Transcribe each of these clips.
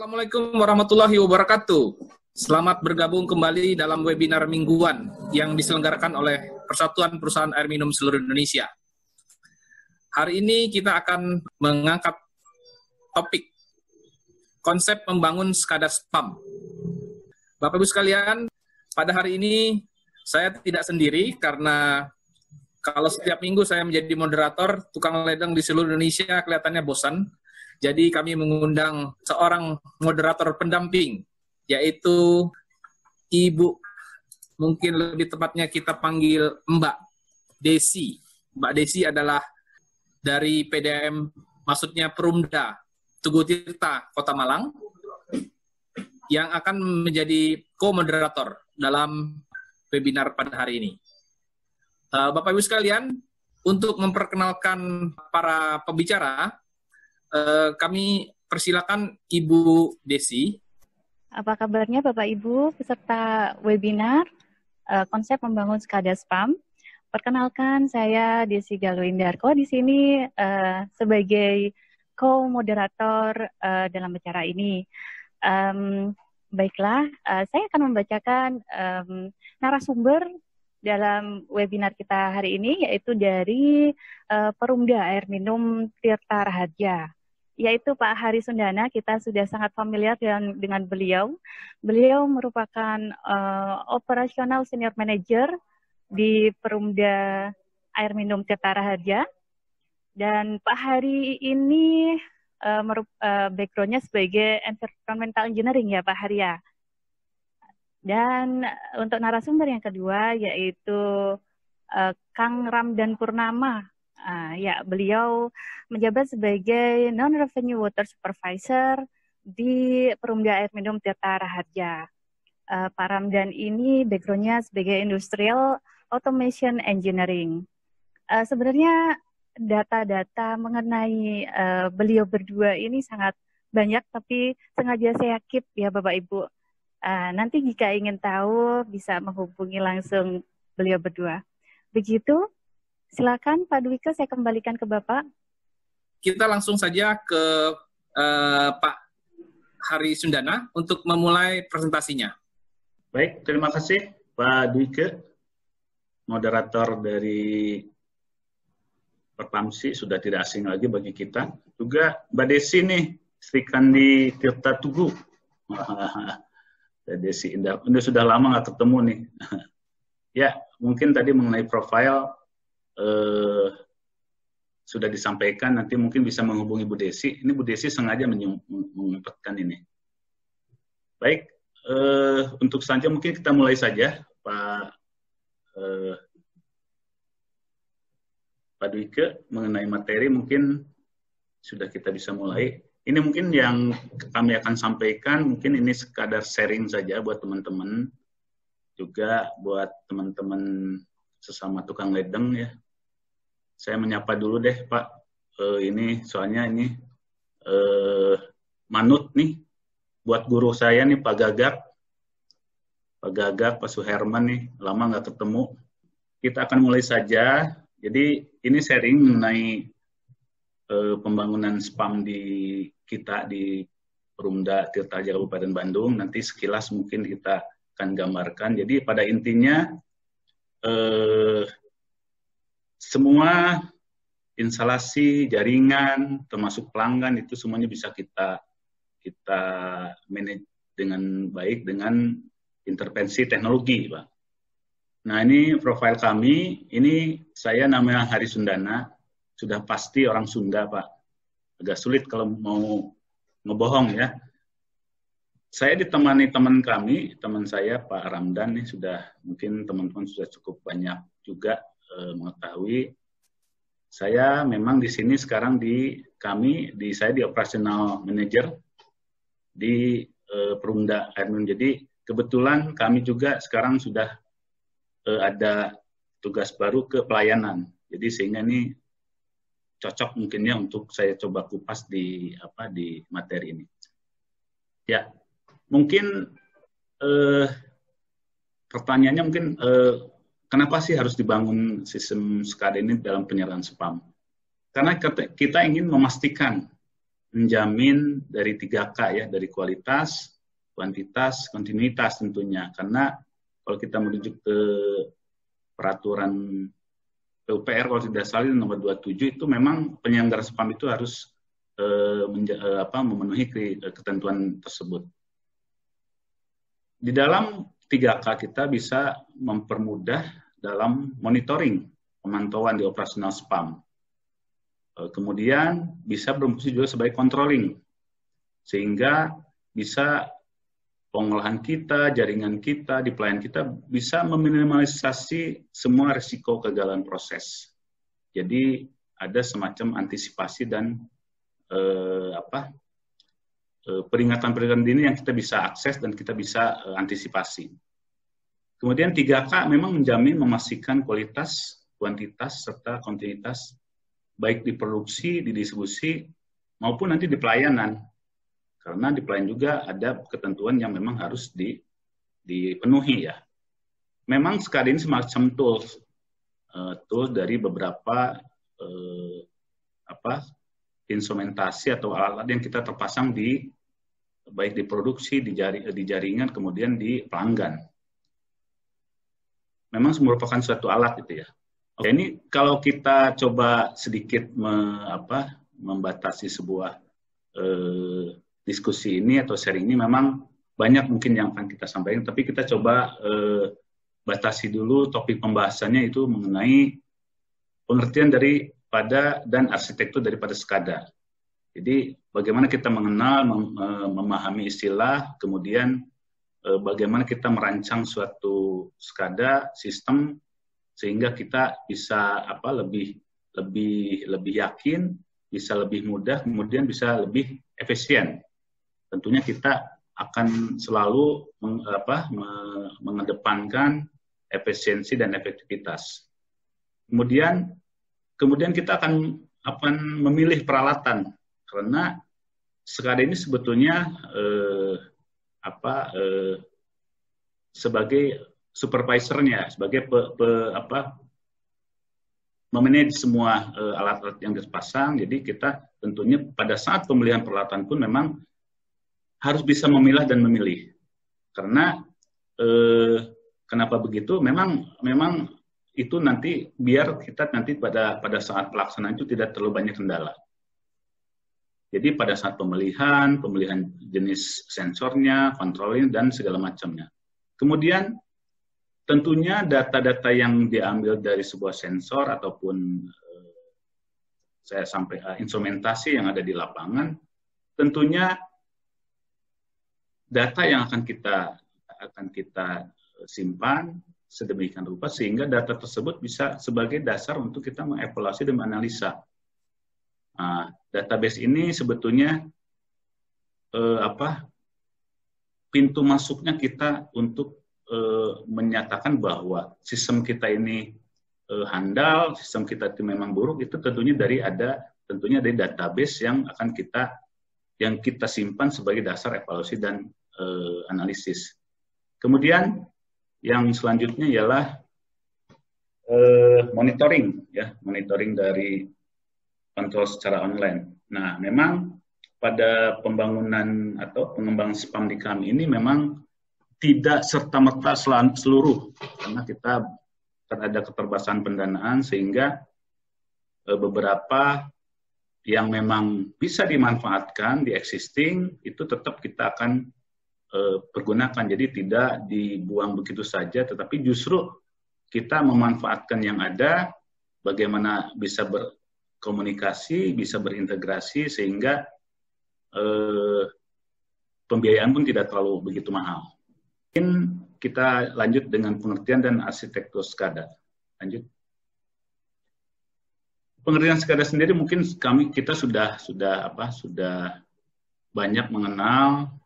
Assalamualaikum warahmatullahi wabarakatuh. Selamat bergabung kembali dalam webinar mingguan yang diselenggarakan oleh Persatuan Perusahaan Air Minum Seluruh Indonesia. Hari ini kita akan mengangkat topik konsep membangun SCADA SPAM. Bapak Ibu sekalian, pada hari ini saya tidak sendiri karena kalau setiap minggu saya menjadi moderator, tukang ledeng di seluruh Indonesia kelihatannya bosan. Jadi kami mengundang seorang moderator pendamping, yaitu Ibu, mungkin lebih tepatnya kita panggil Mbak Desi. Mbak Desi adalah dari PDAM, maksudnya Perumda Tugu Tirta, Kota Malang, yang akan menjadi co-moderator dalam webinar pada hari ini. Bapak Ibu sekalian, untuk memperkenalkan para pembicara, kami persilakan Ibu Desi. Apa kabarnya Bapak Ibu peserta webinar konsep membangun SCADA SPAM? Perkenalkan, saya Desi Galuindarko di sini sebagai co-moderator dalam acara ini. Baiklah, saya akan membacakan narasumber dalam webinar kita hari ini, yaitu dari Perumda Air Minum Tirta Raharja, yaitu Pak Hari Sundana. Kita sudah sangat familiar dengan beliau. Beliau merupakan operasional senior manager di Perumda Air Minum Tirta Raharja. Dan Pak Hari ini background-nya sebagai environmental engineering ya Pak Hari ya. Dan untuk narasumber yang kedua yaitu Kang Ramdan Purnama. Ya, beliau menjabat sebagai non-revenue water supervisor di Perumda Air Minum Tirta Raharja. Pak Ramdan ini background-nya sebagai industrial automation engineering. Sebenarnya data-data mengenai beliau berdua ini sangat banyak, tapi sengaja saya keep ya Bapak Ibu. Nanti jika ingin tahu bisa menghubungi langsung beliau berdua. Begitu. Silakan Pak Dwike, saya kembalikan ke Bapak. Kita langsung saja ke Pak Hari Sundana untuk memulai presentasinya. Baik, terima kasih Pak Dwike, moderator dari Perpamsi, sudah tidak asing lagi bagi kita. Juga Mbak Desi nih, Sri Kandi Tirta Tugu. Mbak Desi, Indah sudah lama nggak ketemu nih. Ya, mungkin tadi mengenai profil sudah disampaikan, nanti mungkin bisa menghubungi Bu Desi. Ini Bu Desi sengaja mengumpetkan ini. Baik, untuk selanjutnya mungkin kita mulai saja, Pak Dwike, mengenai materi mungkin sudah kita bisa mulai. Ini mungkin yang kami akan sampaikan, mungkin ini sekadar sharing saja buat teman-teman, juga buat teman-teman sesama tukang ledeng ya. Saya menyapa dulu deh Pak, ini soalnya ini manut nih buat guru saya nih Pak Gagak, Pak Suherman nih, lama nggak ketemu. Kita akan mulai saja. Jadi ini sharing mengenai pembangunan SPAM di kita di Perumda Tirta Raharja Kabupaten Bandung. Nanti sekilas mungkin kita akan gambarkan. Jadi pada intinya semua instalasi jaringan termasuk pelanggan itu semuanya bisa kita manage dengan baik dengan intervensi teknologi, Pak. Nah, ini profil kami. Ini saya namanya Hari Sundana. Sudah pasti orang Sunda, Pak. Agak sulit kalau mau ngebohong ya. Saya ditemani teman saya Pak Ramdan nih, sudah mungkin teman-teman sudah cukup banyak juga mengetahui. Saya memang di sini sekarang saya di operational manager di Perumda Air Minum. Jadi kebetulan kami juga sekarang sudah ada tugas baru ke pelayanan. Jadi sehingga ini cocok mungkinnya untuk saya coba kupas di materi ini. Ya, mungkin pertanyaannya mungkin kenapa sih harus dibangun sistem SCADA ini dalam penyerahan SPAM? Karena kita ingin memastikan menjamin dari 3K ya, dari kualitas, kuantitas, kontinuitas tentunya. Karena kalau kita merujuk ke peraturan PUPR kalau tidak salah nomor 27 itu memang penyelenggara spam itu harus memenuhi ketentuan tersebut. Di dalam 3K kita bisa mempermudah dalam monitoring, pemantauan di operasional spam. Kemudian bisa berfungsi juga sebagai controlling, sehingga bisa pengolahan kita, jaringan kita, di pelayanan kita bisa meminimalisasi semua risiko kegagalan proses. Jadi ada semacam antisipasi dan peringatan-peringatan dini yang kita bisa akses dan kita bisa antisipasi. Kemudian 3K memang menjamin memastikan kualitas, kuantitas, serta kontinuitas baik di produksi, di distribusi, maupun nanti di pelayanan. Karena di pelayanan juga ada ketentuan yang memang harus dipenuhi ya. Memang sekarang ini semacam tools dari beberapa instrumentasi atau alat-alat yang kita terpasang baik di produksi, di jaringan, kemudian di pelanggan. Memang merupakan suatu alat itu ya. Oke, ini kalau kita coba sedikit membatasi sebuah diskusi ini atau sharing ini, memang banyak mungkin yang akan kita sampaikan, tapi kita coba batasi dulu topik pembahasannya itu mengenai pengertian daripada dan arsitektur daripada SCADA. Jadi bagaimana kita mengenal, memahami istilah, kemudian bagaimana kita merancang suatu SCADA sistem sehingga kita bisa lebih yakin, bisa lebih mudah, kemudian bisa lebih efisien. Tentunya kita akan selalu mengedepankan efisiensi dan efektivitas. Kemudian kita akan memilih peralatan, karena sekarang ini sebetulnya sebagai supervisornya, sebagai memanage semua alat-alat yang dipasang. Jadi kita tentunya pada saat pemilihan peralatan pun memang harus bisa memilah dan memilih. Karena kenapa begitu? Memang itu nanti biar kita nanti pada saat pelaksanaan itu tidak terlalu banyak kendala. Jadi pada saat pemilihan jenis sensornya, controlling dan segala macamnya. Kemudian tentunya data-data yang diambil dari sebuah sensor ataupun instrumentasi yang ada di lapangan, tentunya data yang akan kita simpan sedemikian rupa sehingga data tersebut bisa sebagai dasar untuk kita mengevaluasi dan menganalisa. Database ini sebetulnya pintu masuknya kita untuk menyatakan bahwa sistem kita ini handal, sistem kita itu memang buruk, itu tentunya dari database yang kita simpan sebagai dasar evaluasi dan analisis. Kemudian yang selanjutnya ialah monitoring dari kontrol secara online. Nah, memang pada pembangunan atau pengembangan spam di kami ini memang tidak serta-merta seluruh, karena kita ada keterbatasan pendanaan sehingga beberapa yang memang bisa dimanfaatkan di existing itu tetap kita akan pergunakan. Jadi tidak dibuang begitu saja, tetapi justru kita memanfaatkan yang ada, bagaimana bisa berkomunikasi, bisa berintegrasi sehingga pembiayaan pun tidak terlalu begitu mahal. Mungkin kita lanjut dengan pengertian dan arsitektur SCADA. Lanjut. Pengertian SCADA sendiri mungkin kita sudah banyak mengenal,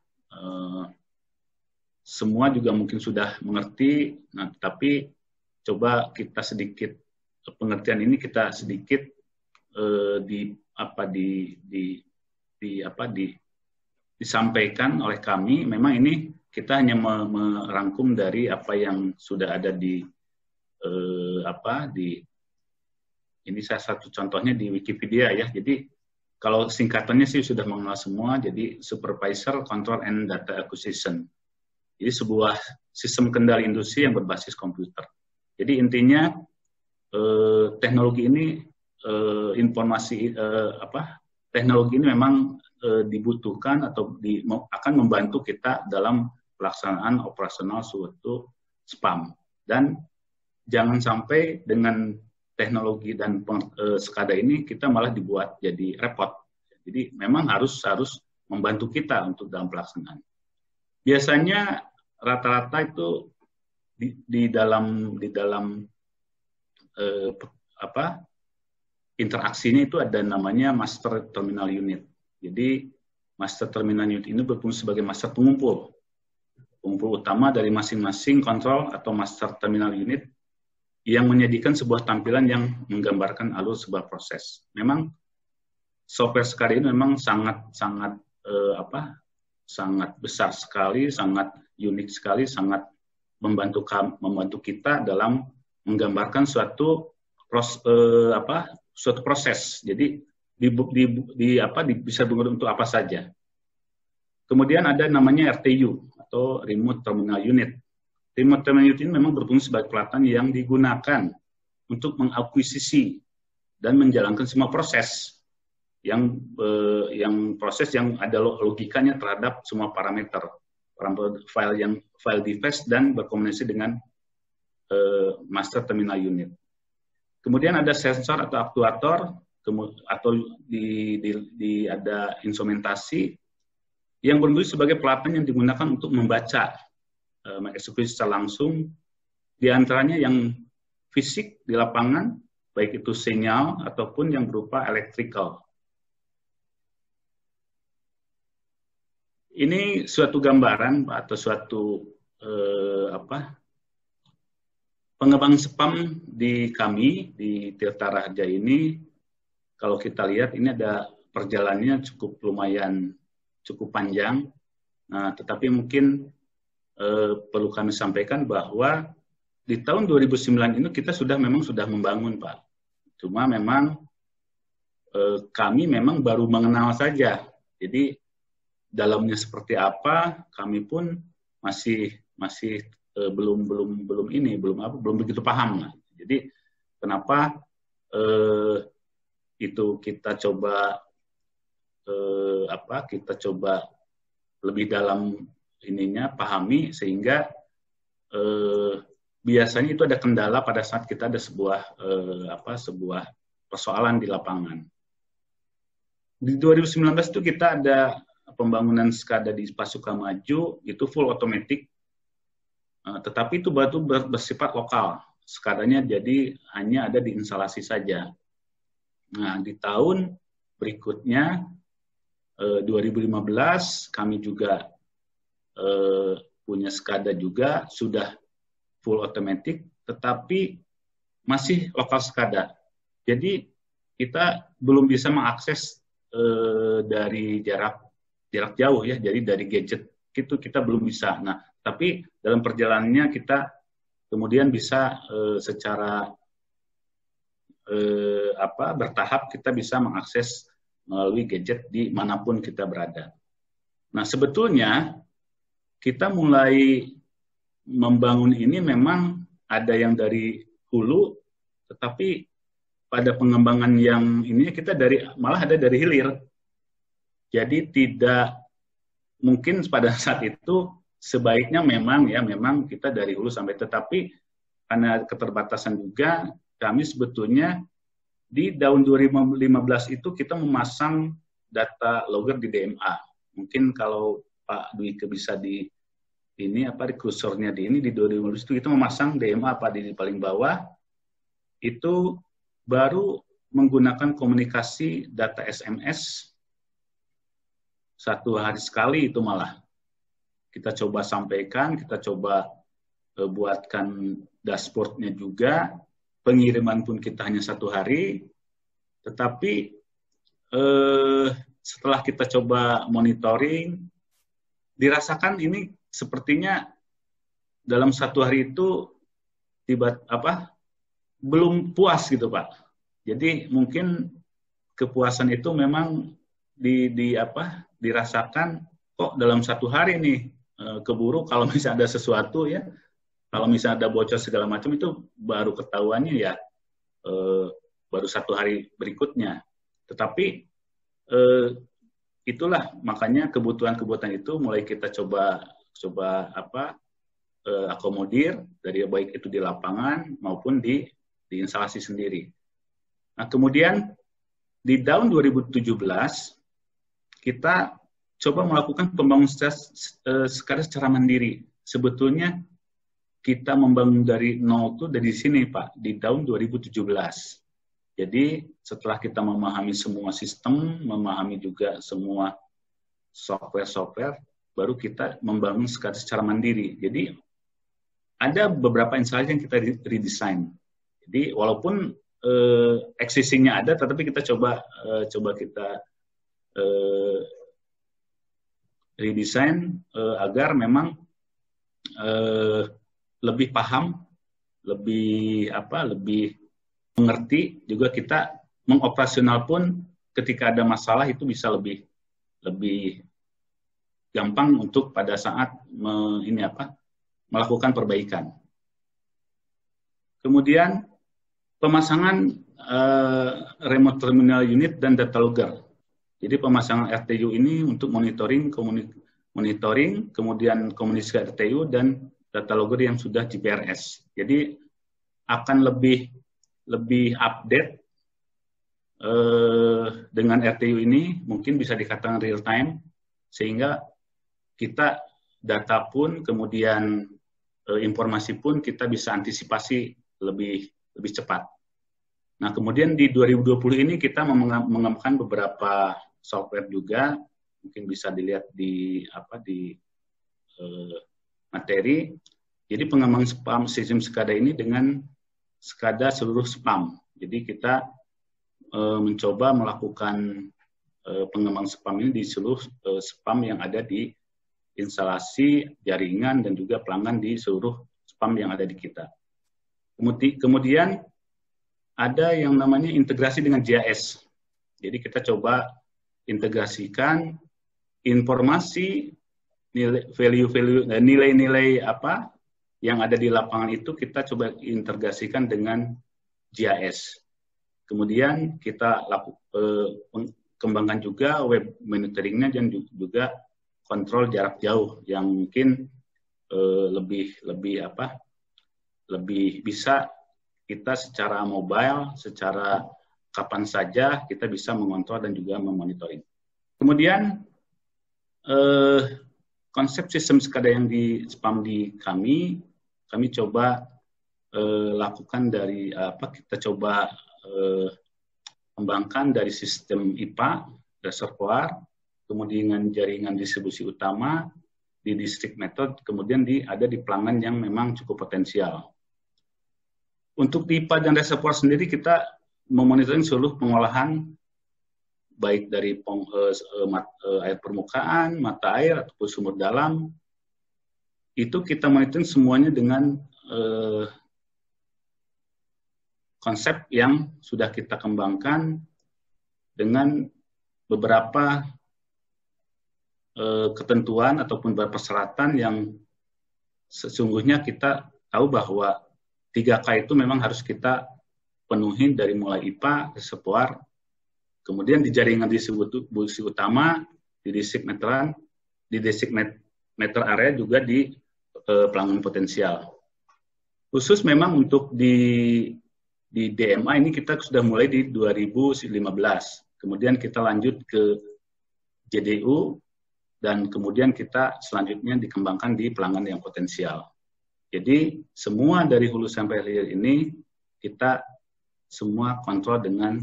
semua juga mungkin sudah mengerti. Nah, tapi coba kita sedikit pengertian ini kita sedikit disampaikan oleh kami. Memang ini kita hanya merangkum dari apa yang sudah ada ini salah satu contohnya di Wikipedia ya. Jadi Kalau singkatannya sih sudah mengenal semua, jadi Supervisor Control and Data Acquisition. Jadi sebuah sistem kendali industri yang berbasis komputer. Jadi intinya teknologi ini teknologi ini memang dibutuhkan atau akan membantu kita dalam pelaksanaan operasional suatu spam. Dan jangan sampai dengan teknologi dan SCADA ini kita malah dibuat jadi repot. Jadi memang harus membantu kita untuk dalam pelaksanaan. Biasanya rata-rata itu di dalam interaksinya itu ada namanya Master Terminal Unit. Jadi Master Terminal Unit ini berfungsi sebagai master pengumpul utama dari masing-masing kontrol atau Master Terminal Unit yang menyajikan sebuah tampilan yang menggambarkan alur sebuah proses. Memang software SCADA ini memang sangat besar sekali, sangat unik sekali, sangat membantu kita dalam menggambarkan suatu proses. Jadi bisa digunakan untuk apa saja. Kemudian ada namanya RTU atau Remote Terminal Unit. Remote Terminal Unit ini memang berfungsi sebagai peralatan yang digunakan untuk mengakuisisi dan menjalankan semua proses yang ada logikanya terhadap semua parameter file device dan berkomunikasi dengan Master Terminal Unit. Kemudian ada sensor atau aktuator atau ada instrumentasi yang berfungsi sebagai peralatan yang digunakan untuk membaca mengeksekusi secara langsung, di antaranya yang fisik di lapangan, baik itu sinyal ataupun yang berupa electrical. Ini suatu gambaran atau suatu pengembang spam di kami di Tirta Raharja ini. Kalau kita lihat ini ada perjalanannya cukup panjang. Nah, tetapi mungkin perlu kami sampaikan bahwa di tahun 2009 ini kita memang sudah membangun, Pak. Cuma memang kami memang baru mengenal saja. Jadi dalamnya seperti apa, kami pun masih belum begitu paham. Nah. Jadi kenapa itu kita coba lebih dalam pahami sehingga biasanya itu ada kendala pada saat kita ada sebuah persoalan di lapangan. Di 2019 itu kita ada pembangunan SCADA di Pasuka Maju itu full automatic, tetapi itu bersifat lokal. SCADA-nya jadi hanya ada di instalasi saja. Nah, di tahun berikutnya 2015 kami juga punya SCADA juga sudah full automatic, tetapi masih lokal SCADA. Jadi kita belum bisa mengakses dari jarak jauh ya, jadi dari gadget itu kita belum bisa. Nah, tapi dalam perjalanannya kita kemudian bisa secara bertahap kita bisa mengakses melalui gadget di manapun kita berada. Nah, sebetulnya kita mulai membangun ini memang ada yang dari hulu, tetapi pada pengembangan yang ini kita malah ada dari hilir. Jadi tidak mungkin pada saat itu sebaiknya memang kita dari hulu sampai, tetapi karena keterbatasan juga kami sebetulnya di tahun 2015 itu kita memasang data logger di DMA. Mungkin kalau Pak Dwike bisa di kursornya di 2015 itu kita memasang DMA di paling bawah itu baru menggunakan komunikasi data SMS 1 hari sekali, itu malah kita coba sampaikan, kita coba buatkan dashboardnya juga, pengiriman pun kita hanya 1 hari, tetapi setelah kita coba monitoring, dirasakan ini sepertinya dalam 1 hari itu belum puas gitu, Pak. Jadi mungkin kepuasan itu memang dirasakan kok dalam 1 hari nih keburu. Kalau misalnya ada sesuatu ya, kalau misalnya ada bocor segala macam itu baru ketahuannya ya baru 1 hari berikutnya. Tetapi itulah makanya kebutuhan-kebutuhan itu mulai kita coba akomodir dari baik itu di lapangan maupun di instalasi sendiri. Nah, kemudian di tahun 2017 kita coba melakukan pembangunan secara mandiri. Sebetulnya kita membangun dari nol itu dari sini, Pak, di tahun 2017. Jadi setelah kita memahami semua sistem, memahami juga semua software, baru kita membangun secara mandiri. Jadi ada beberapa instalasi yang kita redesign. Jadi walaupun existing-nya ada, tetapi kita coba kita redesign agar memang lebih paham, lebih mengerti, juga kita mengoperasional pun ketika ada masalah itu bisa lebih gampang untuk pada saat melakukan perbaikan. Kemudian pemasangan remote terminal unit dan data logger. Jadi pemasangan RTU ini untuk monitoring, kemudian komunikasi RTU dan data logger yang sudah GPRS. Jadi akan lebih update dengan RTU ini, mungkin bisa dikatakan real time, sehingga kita data pun kemudian informasi pun kita bisa antisipasi lebih cepat. Nah, kemudian di 2020 ini kita mengembangkan beberapa software juga, mungkin bisa dilihat di materi. Jadi pengembangan spam sistem SCADA ini dengan SCADA seluruh spam. Jadi kita mencoba melakukan pengembangan spam ini di seluruh spam yang ada di instalasi, jaringan, dan juga pelanggan di seluruh spam yang ada di kita. Kemudian ada yang namanya integrasi dengan GIS. Jadi kita coba integrasikan informasi, nilai-nilai apa yang ada di lapangan itu kita coba integrasikan dengan GIS. Kemudian kita kembangkan juga web monitoringnya dan juga kontrol jarak jauh yang mungkin lebih bisa kita secara mobile, secara kapan saja kita bisa mengontrol dan juga memonitoring. Kemudian konsep sistem SCADA yang di spam di kami coba lakukan dari kita coba kembangkan dari sistem IPA, reservoir, kemudian jaringan distribusi utama di distrik method, kemudian ada di pelanggan yang memang cukup potensial. Untuk di IPA dan reservoir sendiri kita memonitoring seluruh pengolahan baik dari air permukaan, mata air ataupun sumber dalam. Itu kita monitoring semuanya dengan konsep yang sudah kita kembangkan dengan beberapa ketentuan ataupun persyaratan yang sesungguhnya kita tahu bahwa 3K itu memang harus kita penuhi dari mulai IPA, reservoir, kemudian di jaringan distribusi utama, di distrik meteran, di distrik meter area juga di pelanggan potensial. Khusus memang untuk di DMA ini kita sudah mulai di 2015. Kemudian kita lanjut ke JDU dan kemudian kita selanjutnya dikembangkan di pelanggan yang potensial. Jadi semua dari hulu sampai hilir ini kita semua kontrol dengan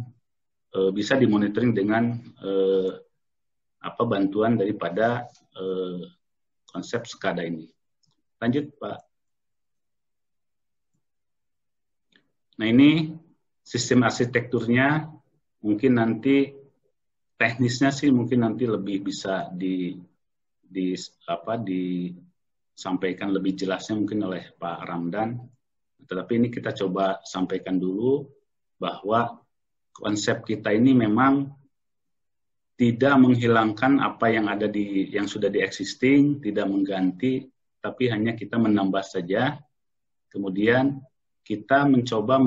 bisa dimonitoring dengan bantuan daripada konsep SCADA ini. Lanjut, Pak. Nah, ini sistem arsitekturnya, mungkin nanti teknisnya sih mungkin nanti lebih bisa disampaikan lebih jelasnya mungkin oleh Pak Ramdan. Tetapi ini kita coba sampaikan dulu bahwa konsep kita ini memang tidak menghilangkan apa yang ada yang sudah di existing, tidak mengganti, tapi hanya kita menambah saja. Kemudian kita mencoba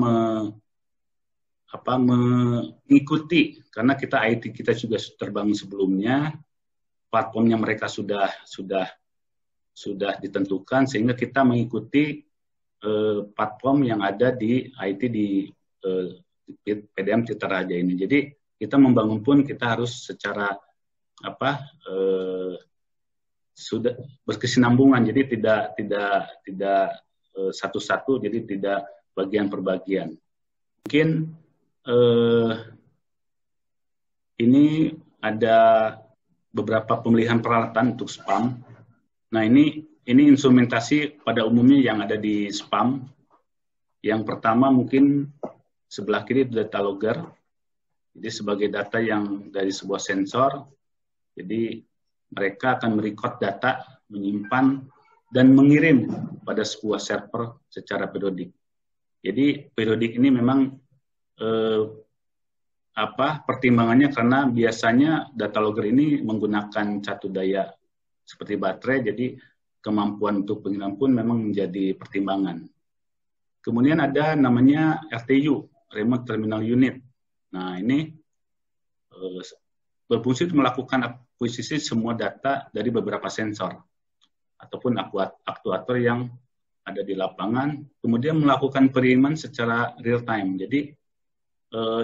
mengikuti, karena kita IT kita juga terbangun sebelumnya, platformnya mereka sudah ditentukan, sehingga kita mengikuti platform yang ada di IT di PDM Tirta Raja ini. Jadi kita membangun pun kita harus secara sudah berkesinambungan, jadi tidak satu-satu, jadi tidak bagian per bagian. Mungkin ini ada beberapa pemilihan peralatan untuk spam. Nah, ini instrumentasi pada umumnya yang ada di spam. Yang pertama mungkin sebelah kiri data logger. Jadi sebagai data yang dari sebuah sensor, jadi mereka akan merecord data, menyimpan, dan mengirim pada sebuah server secara periodik. Jadi periodik ini memang pertimbangannya karena biasanya data logger ini menggunakan catu daya seperti baterai, jadi kemampuan untuk pengiriman pun memang menjadi pertimbangan. Kemudian ada namanya RTU, Remote Terminal Unit. Nah, ini berfungsi untuk melakukan akuisisi semua data dari beberapa sensor ataupun aktuator yang ada di lapangan, kemudian melakukan pengiriman secara real time. Jadi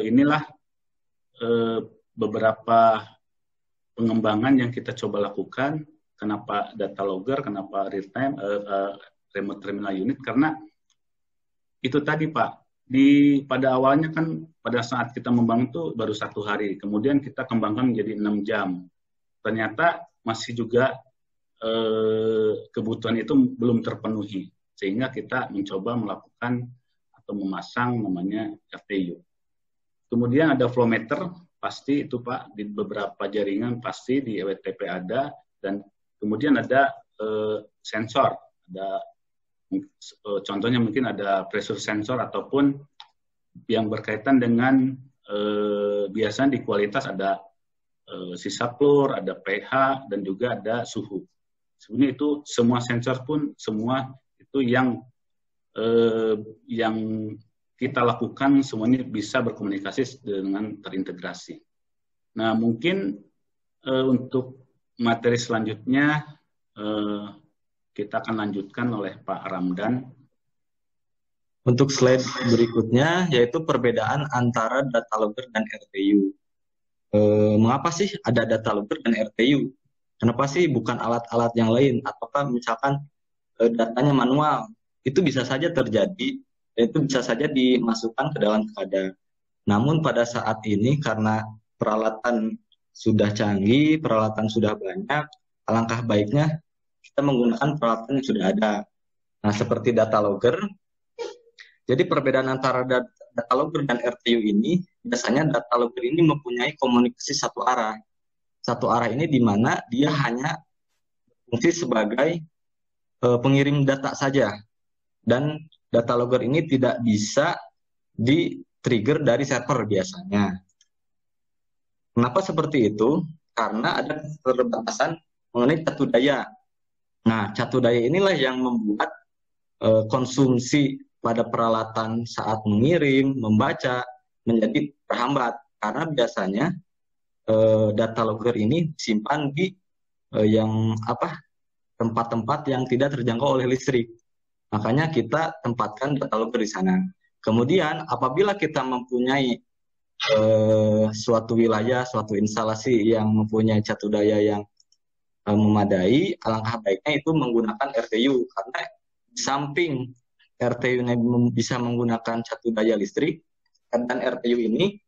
inilah beberapa pengembangan yang kita coba lakukan. Kenapa data logger, kenapa real time, remote terminal unit? Karena itu tadi Pak, pada awalnya kan pada saat kita membangun itu baru 1 hari, kemudian kita kembangkan menjadi 6 jam. Ternyata masih juga kebutuhan itu belum terpenuhi, sehingga kita mencoba melakukan atau memasang namanya RTU. Kemudian ada flow meter, pasti itu Pak, di beberapa jaringan pasti di EWTP ada, dan kemudian ada sensor, ada contohnya mungkin ada pressure sensor ataupun yang berkaitan dengan biasanya di kualitas ada sisa klor, ada pH, dan juga ada suhu. Sebenarnya itu semua sensor pun semua itu yang kita lakukan semuanya bisa berkomunikasi dengan terintegrasi. Nah, mungkin untuk materi selanjutnya kita akan lanjutkan oleh Pak Ramdan. Untuk slide berikutnya yaitu perbedaan antara data logger dan RTU. Mengapa sih ada data logger dan RTU? Kenapa sih bukan alat-alat yang lain? Ataukah misalkan datanya manual? Itu bisa saja terjadi, itu bisa saja dimasukkan ke dalam SCADA. Namun pada saat ini karena peralatan sudah canggih, peralatan sudah banyak, alangkah baiknya kita menggunakan peralatan yang sudah ada. Nah, seperti data logger. Jadi perbedaan antara data logger dan RTU ini, biasanya data logger ini mempunyai komunikasi satu arah. Satu arah ini di mana dia hanya berfungsi sebagai pengirim data saja. Dan data logger ini tidak bisa di-trigger dari server biasanya. Kenapa seperti itu? Karena ada keterbatasan mengenai catu daya. Nah, catu daya inilah yang membuat konsumsi pada peralatan saat mengirim, membaca, menjadi terhambat. Karena biasanya data logger ini disimpan di tempat-tempat yang tidak terjangkau oleh listrik. Makanya kita tempatkan data logger di sana. Kemudian apabila kita mempunyai suatu wilayah, suatu instalasi yang mempunyai catu daya yang memadai, alangkah baiknya itu menggunakan RTU, karena di samping RTU ini bisa menggunakan catu daya listrik, dan RTU ini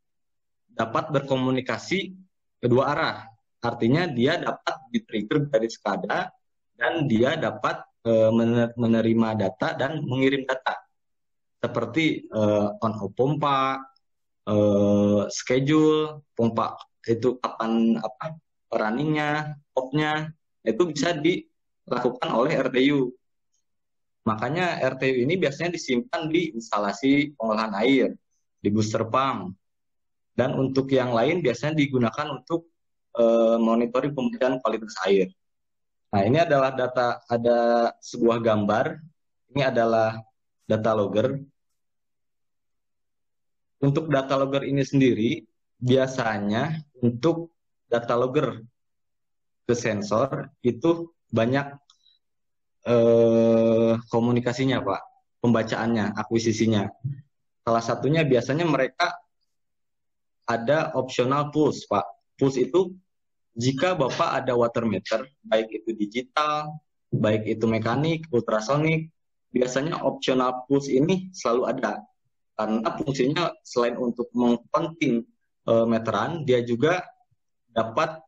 dapat berkomunikasi kedua arah. Artinya dia dapat di-trigger dari SCADA dan dia dapat menerima data dan mengirim data. Seperti on-off pompa, schedule, pompa itu kapan runningnya, off-nya, itu bisa dilakukan oleh RTU. Makanya RTU ini biasanya disimpan di instalasi pengolahan air, di booster pump, Dan untuk yang lain biasanya digunakan untuk monitoring pemeriksaan kualitas air. Nah, ini adalah data, ada sebuah gambar. Ini adalah data logger. Untuk data logger ini sendiri, biasanya untuk data logger ke sensor itu banyak komunikasinya, Pak. Pembacaannya, akuisisinya. Salah satunya biasanya mereka ada optional pulse, Pak. Pulse itu jika Bapak ada water meter, baik itu digital, baik itu mekanik, ultrasonik, biasanya optional pulse ini selalu ada. Karena fungsinya selain untuk mengcounting meteran, dia juga dapat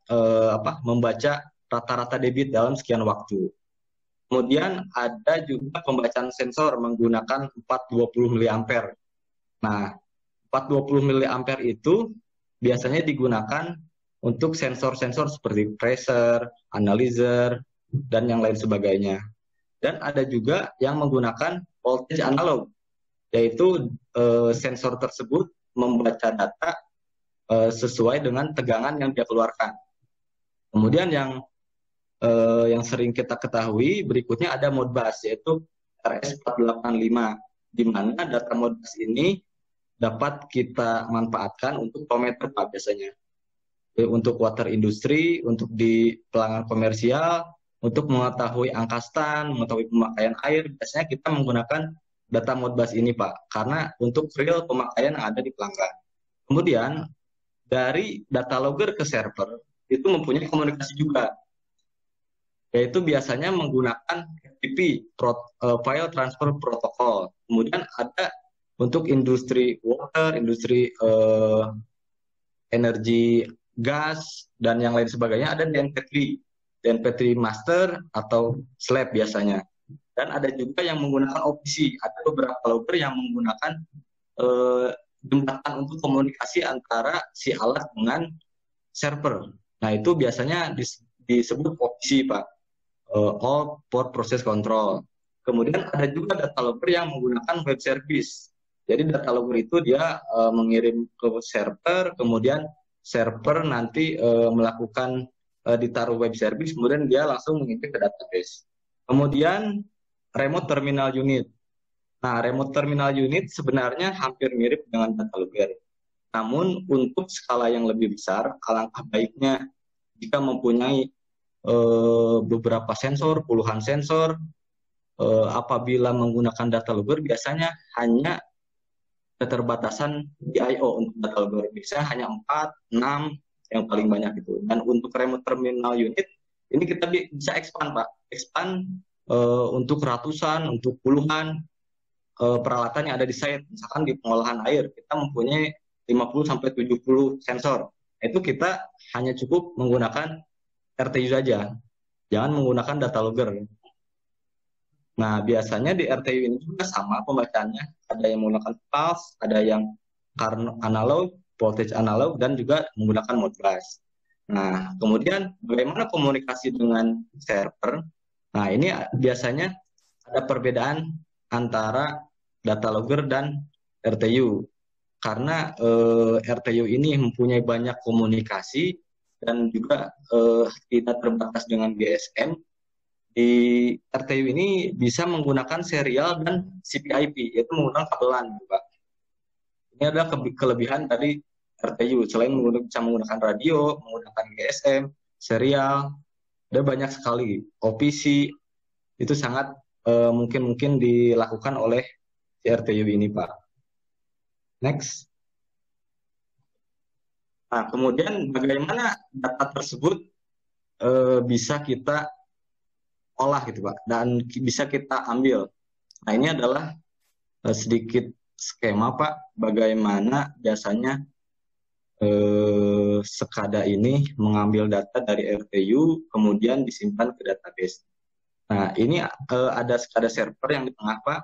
membaca rata-rata debit dalam sekian waktu. Kemudian ada juga pembacaan sensor menggunakan 420 mA. Nah, 420 mA itu biasanya digunakan untuk sensor-sensor seperti pressure, analyzer, dan yang lain sebagainya. Dan ada juga yang menggunakan voltage analog, yaitu sensor tersebut membaca data sesuai dengan tegangan yang dia keluarkan. Kemudian yang sering kita ketahui berikutnya ada Modbus, yaitu RS485, di mana data Modbus ini dapat kita manfaatkan untuk tometer, Pak, biasanya. Untuk water industri, untuk di pelanggan komersial, untuk mengetahui angka stand, mengetahui pemakaian air, biasanya kita menggunakan data Modbus ini, Pak, karena untuk real pemakaian yang ada di pelanggan. Kemudian, dari data logger ke server, itu mempunyai komunikasi juga, yaitu biasanya menggunakan FTP, File Transfer Protocol. Kemudian ada untuk industri water, industri energi gas, dan yang lain sebagainya ada DNP3 master atau slab biasanya. Dan ada juga yang menggunakan OPC, ada beberapa logger yang menggunakan jembatan untuk komunikasi antara si alat dengan server. Nah, itu biasanya disebut OPC, Pak, All Port Process Control. Kemudian ada juga data logger yang menggunakan web service. Jadi data logger itu dia mengirim ke server, kemudian server nanti melakukan ditaruh web service, kemudian dia langsung mengintip ke database. Kemudian remote terminal unit. Nah, remote terminal unit sebenarnya hampir mirip dengan data logger. Namun untuk skala yang lebih besar, alangkah baiknya jika mempunyai beberapa sensor, puluhan sensor. Apabila menggunakan data logger, biasanya hanya keterbatasan DIO untuk data logger, biasanya hanya 4, 6 yang paling banyak itu. Dan untuk remote terminal unit ini kita bisa expand, Pak, expand untuk ratusan, untuk puluhan peralatan yang ada di site. Misalkan di pengolahan air kita mempunyai 50-70 sensor, itu kita hanya cukup menggunakan RTU saja, jangan menggunakan data logger. Nah, biasanya di RTU ini juga sama pembacaannya. Ada yang menggunakan pulse, ada yang analog, voltage analog, dan juga menggunakan Modbus. Nah, kemudian bagaimana komunikasi dengan server? Nah, ini biasanya ada perbedaan antara data logger dan RTU. Karena RTU ini mempunyai banyak komunikasi dan juga tidak terbatas dengan GSM. Di RTU ini bisa menggunakan serial dan CPIP, yaitu menggunakan kabelan, Pak. Ini adalah kelebihan dari RTU. Selain bisa menggunakan radio, menggunakan GSM, serial, ada banyak sekali. OPC itu sangat mungkin dilakukan oleh RTU ini, Pak. Next. Nah, kemudian bagaimana data tersebut bisa kita olah gitu, Pak, dan bisa kita ambil. Nah, ini adalah sedikit skema, Pak, bagaimana biasanya SCADA ini mengambil data dari RTU kemudian disimpan ke database. Nah, ini ada SCADA server yang di tengah, Pak.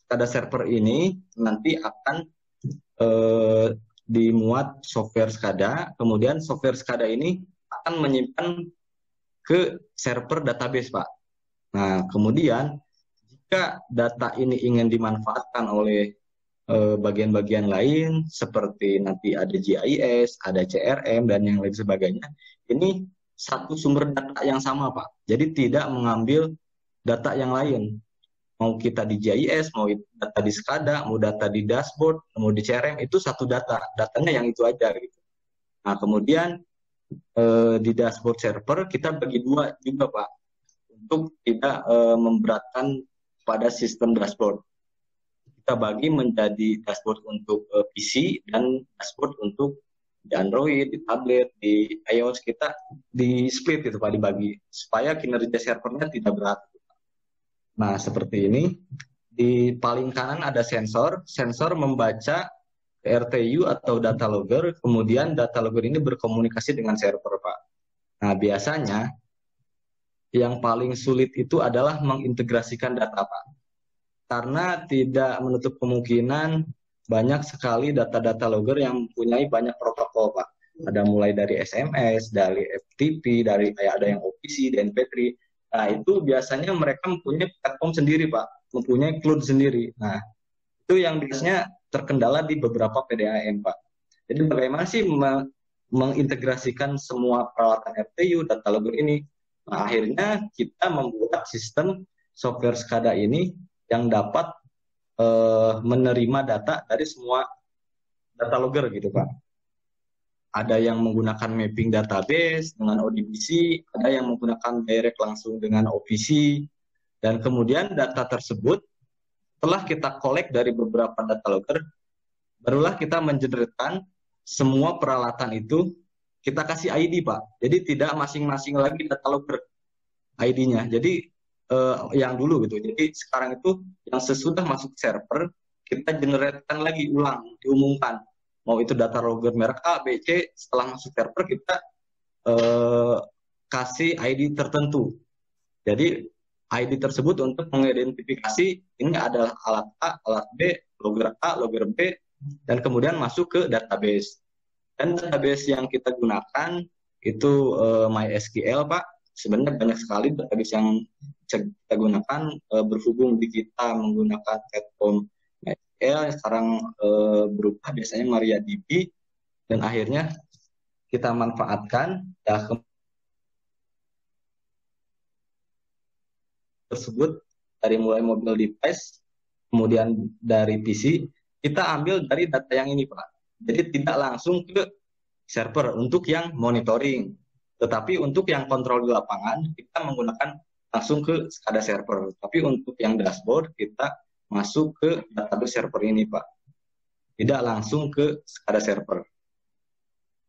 SCADA server ini nanti akan dimuat software SCADA, kemudian software SCADA ini akan menyimpan ke server database, Pak. Nah, kemudian jika data ini ingin dimanfaatkan oleh bagian-bagian lain seperti nanti ada GIS, ada CRM dan yang lain sebagainya. Ini satu sumber data yang sama, Pak. Jadi tidak mengambil data yang lain. Mau kita di GIS, mau data di SCADA, mau data di dashboard, mau di CRM, itu satu data. Datanya yang itu aja gitu. Nah, kemudian di dashboard server kita bagi dua juga, Pak, untuk tidak memberatkan pada sistem dashboard. Kita bagi menjadi dashboard untuk PC dan dashboard untuk di Android, di tablet, di iOS, kita di split itu Pak, dibagi supaya kinerja servernya tidak berat. Nah, seperti ini. Di paling kanan ada sensor membaca RTU atau data logger, kemudian data logger ini berkomunikasi dengan server, Pak. Nah, biasanya yang paling sulit itu adalah mengintegrasikan data, Pak. Karena tidak menutup kemungkinan banyak sekali data-data logger yang mempunyai banyak protokol, Pak. Ada mulai dari SMS, dari FTP, dari ada yang OPC, DNP3. Nah, itu biasanya mereka mempunyai platform sendiri, Pak. Mempunyai cloud sendiri. Nah, itu yang biasanya terkendala di beberapa PDAM, Pak. Jadi bagaimana sih mengintegrasikan semua peralatan RTU, data logger ini? Nah, akhirnya kita membuat sistem software SCADA ini yang dapat menerima data dari semua data logger gitu, Pak. Ada yang menggunakan mapping database dengan ODBC, ada yang menggunakan direct langsung dengan OPC, dan kemudian data tersebut setelah kita collect dari beberapa data logger, barulah kita mengenerate semua peralatan itu, kita kasih ID, Pak. Jadi tidak masing-masing lagi data logger ID-nya. Jadi yang dulu gitu. Jadi sekarang itu yang sesudah masuk server, kita generatekan lagi ulang, diumumkan. Mau itu data logger merek A, B, C, setelah masuk server kita kasih ID tertentu. Jadi ID tersebut untuk mengidentifikasi ini adalah alat A, alat B, logger A, logger B, dan kemudian masuk ke database. Dan database yang kita gunakan itu MySQL, Pak. Sebenarnya banyak sekali database yang kita gunakan, berhubung di kita menggunakan platform MySQL, sekarang berubah biasanya MariaDB, dan akhirnya kita manfaatkan tersebut dari mulai mobile device, kemudian dari PC, kita ambil dari data yang ini, Pak. Jadi tidak langsung ke server untuk yang monitoring, tetapi untuk yang kontrol di lapangan, kita menggunakan langsung ke SCADA server. Tapi untuk yang dashboard, kita masuk ke database server ini, Pak. Tidak langsung ke SCADA server.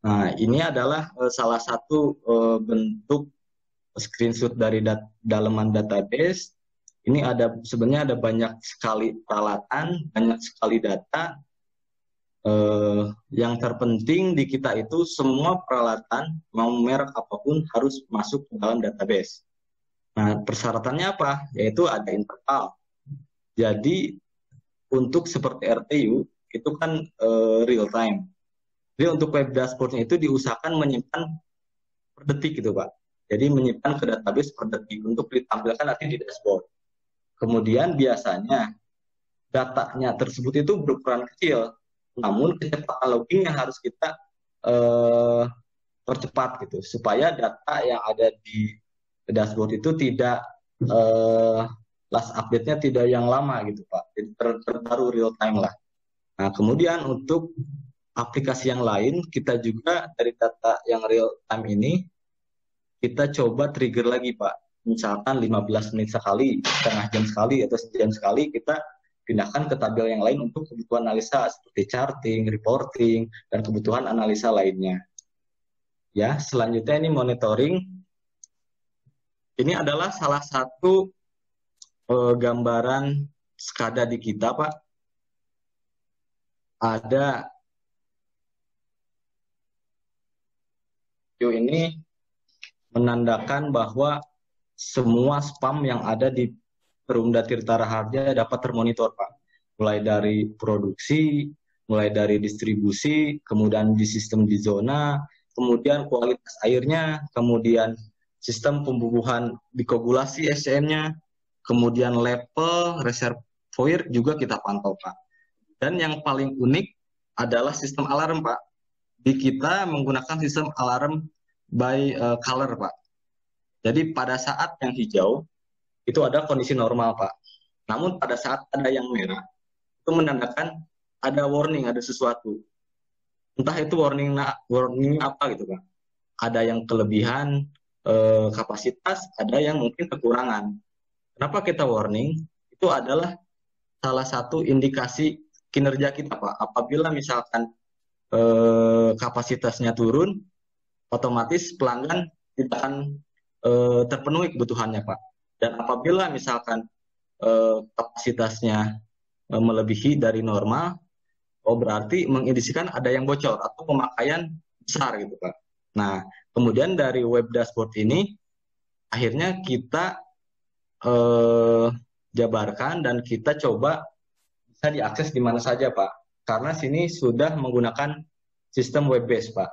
Nah, ini adalah salah satu bentuk screenshot dari dalaman database. Ini sebenarnya ada banyak sekali peralatan, banyak sekali data. Yang terpenting di kita itu semua peralatan, mau merek apapun harus masuk ke dalam database. Nah, persyaratannya apa? Yaitu ada interval. Jadi untuk seperti RTU itu kan real time. Jadi untuk web dashboardnya itu diusahakan menyimpan per detik gitu, Pak. Jadi menyimpan ke database per detik untuk ditampilkan nanti di dashboard. Kemudian biasanya datanya tersebut itu berukuran kecil, namun kecepatan logging yang harus kita percepat gitu, supaya data yang ada di dashboard itu tidak last update-nya tidak yang lama gitu, Pak. Jadi terbaru real time lah. Nah, kemudian untuk aplikasi yang lain, kita juga dari data yang real time ini kita coba trigger lagi, Pak. Misalkan 15 menit sekali, setengah jam sekali, atau sejam sekali, kita pindahkan ke tabel yang lain untuk kebutuhan analisa seperti charting, reporting, dan kebutuhan analisa lainnya. Ya, selanjutnya ini monitoring. Ini adalah salah satu gambaran SCADA di kita, Pak. Ada ini menandakan bahwa semua spam yang ada di Perumda Tirta Raharja dapat termonitor, Pak. Mulai dari produksi, mulai dari distribusi, kemudian di sistem di zona, kemudian kualitas airnya, kemudian sistem pembubuhan dikoagulasi SCM-nya, kemudian level reservoir juga kita pantau, Pak. Dan yang paling unik adalah sistem alarm, Pak. Di kita menggunakan sistem alarm by color, Pak. Jadi pada saat yang hijau, itu ada kondisi normal, Pak. Namun pada saat ada yang merah, itu menandakan ada warning, ada sesuatu. Entah itu warning apa gitu, Pak. Ada yang kelebihan kapasitas, ada yang mungkin kekurangan. Kenapa kita warning? Itu adalah salah satu indikasi kinerja kita, Pak. Apabila misalkan kapasitasnya turun, otomatis pelanggan tidak akan terpenuhi kebutuhannya, Pak. Dan apabila misalkan kapasitasnya melebihi dari normal, berarti mengindikasikan ada yang bocor atau pemakaian besar gitu, Pak. Nah, kemudian dari web dashboard ini akhirnya kita jabarkan dan kita coba bisa diakses di mana saja, Pak. Karena sini sudah menggunakan sistem web based, Pak.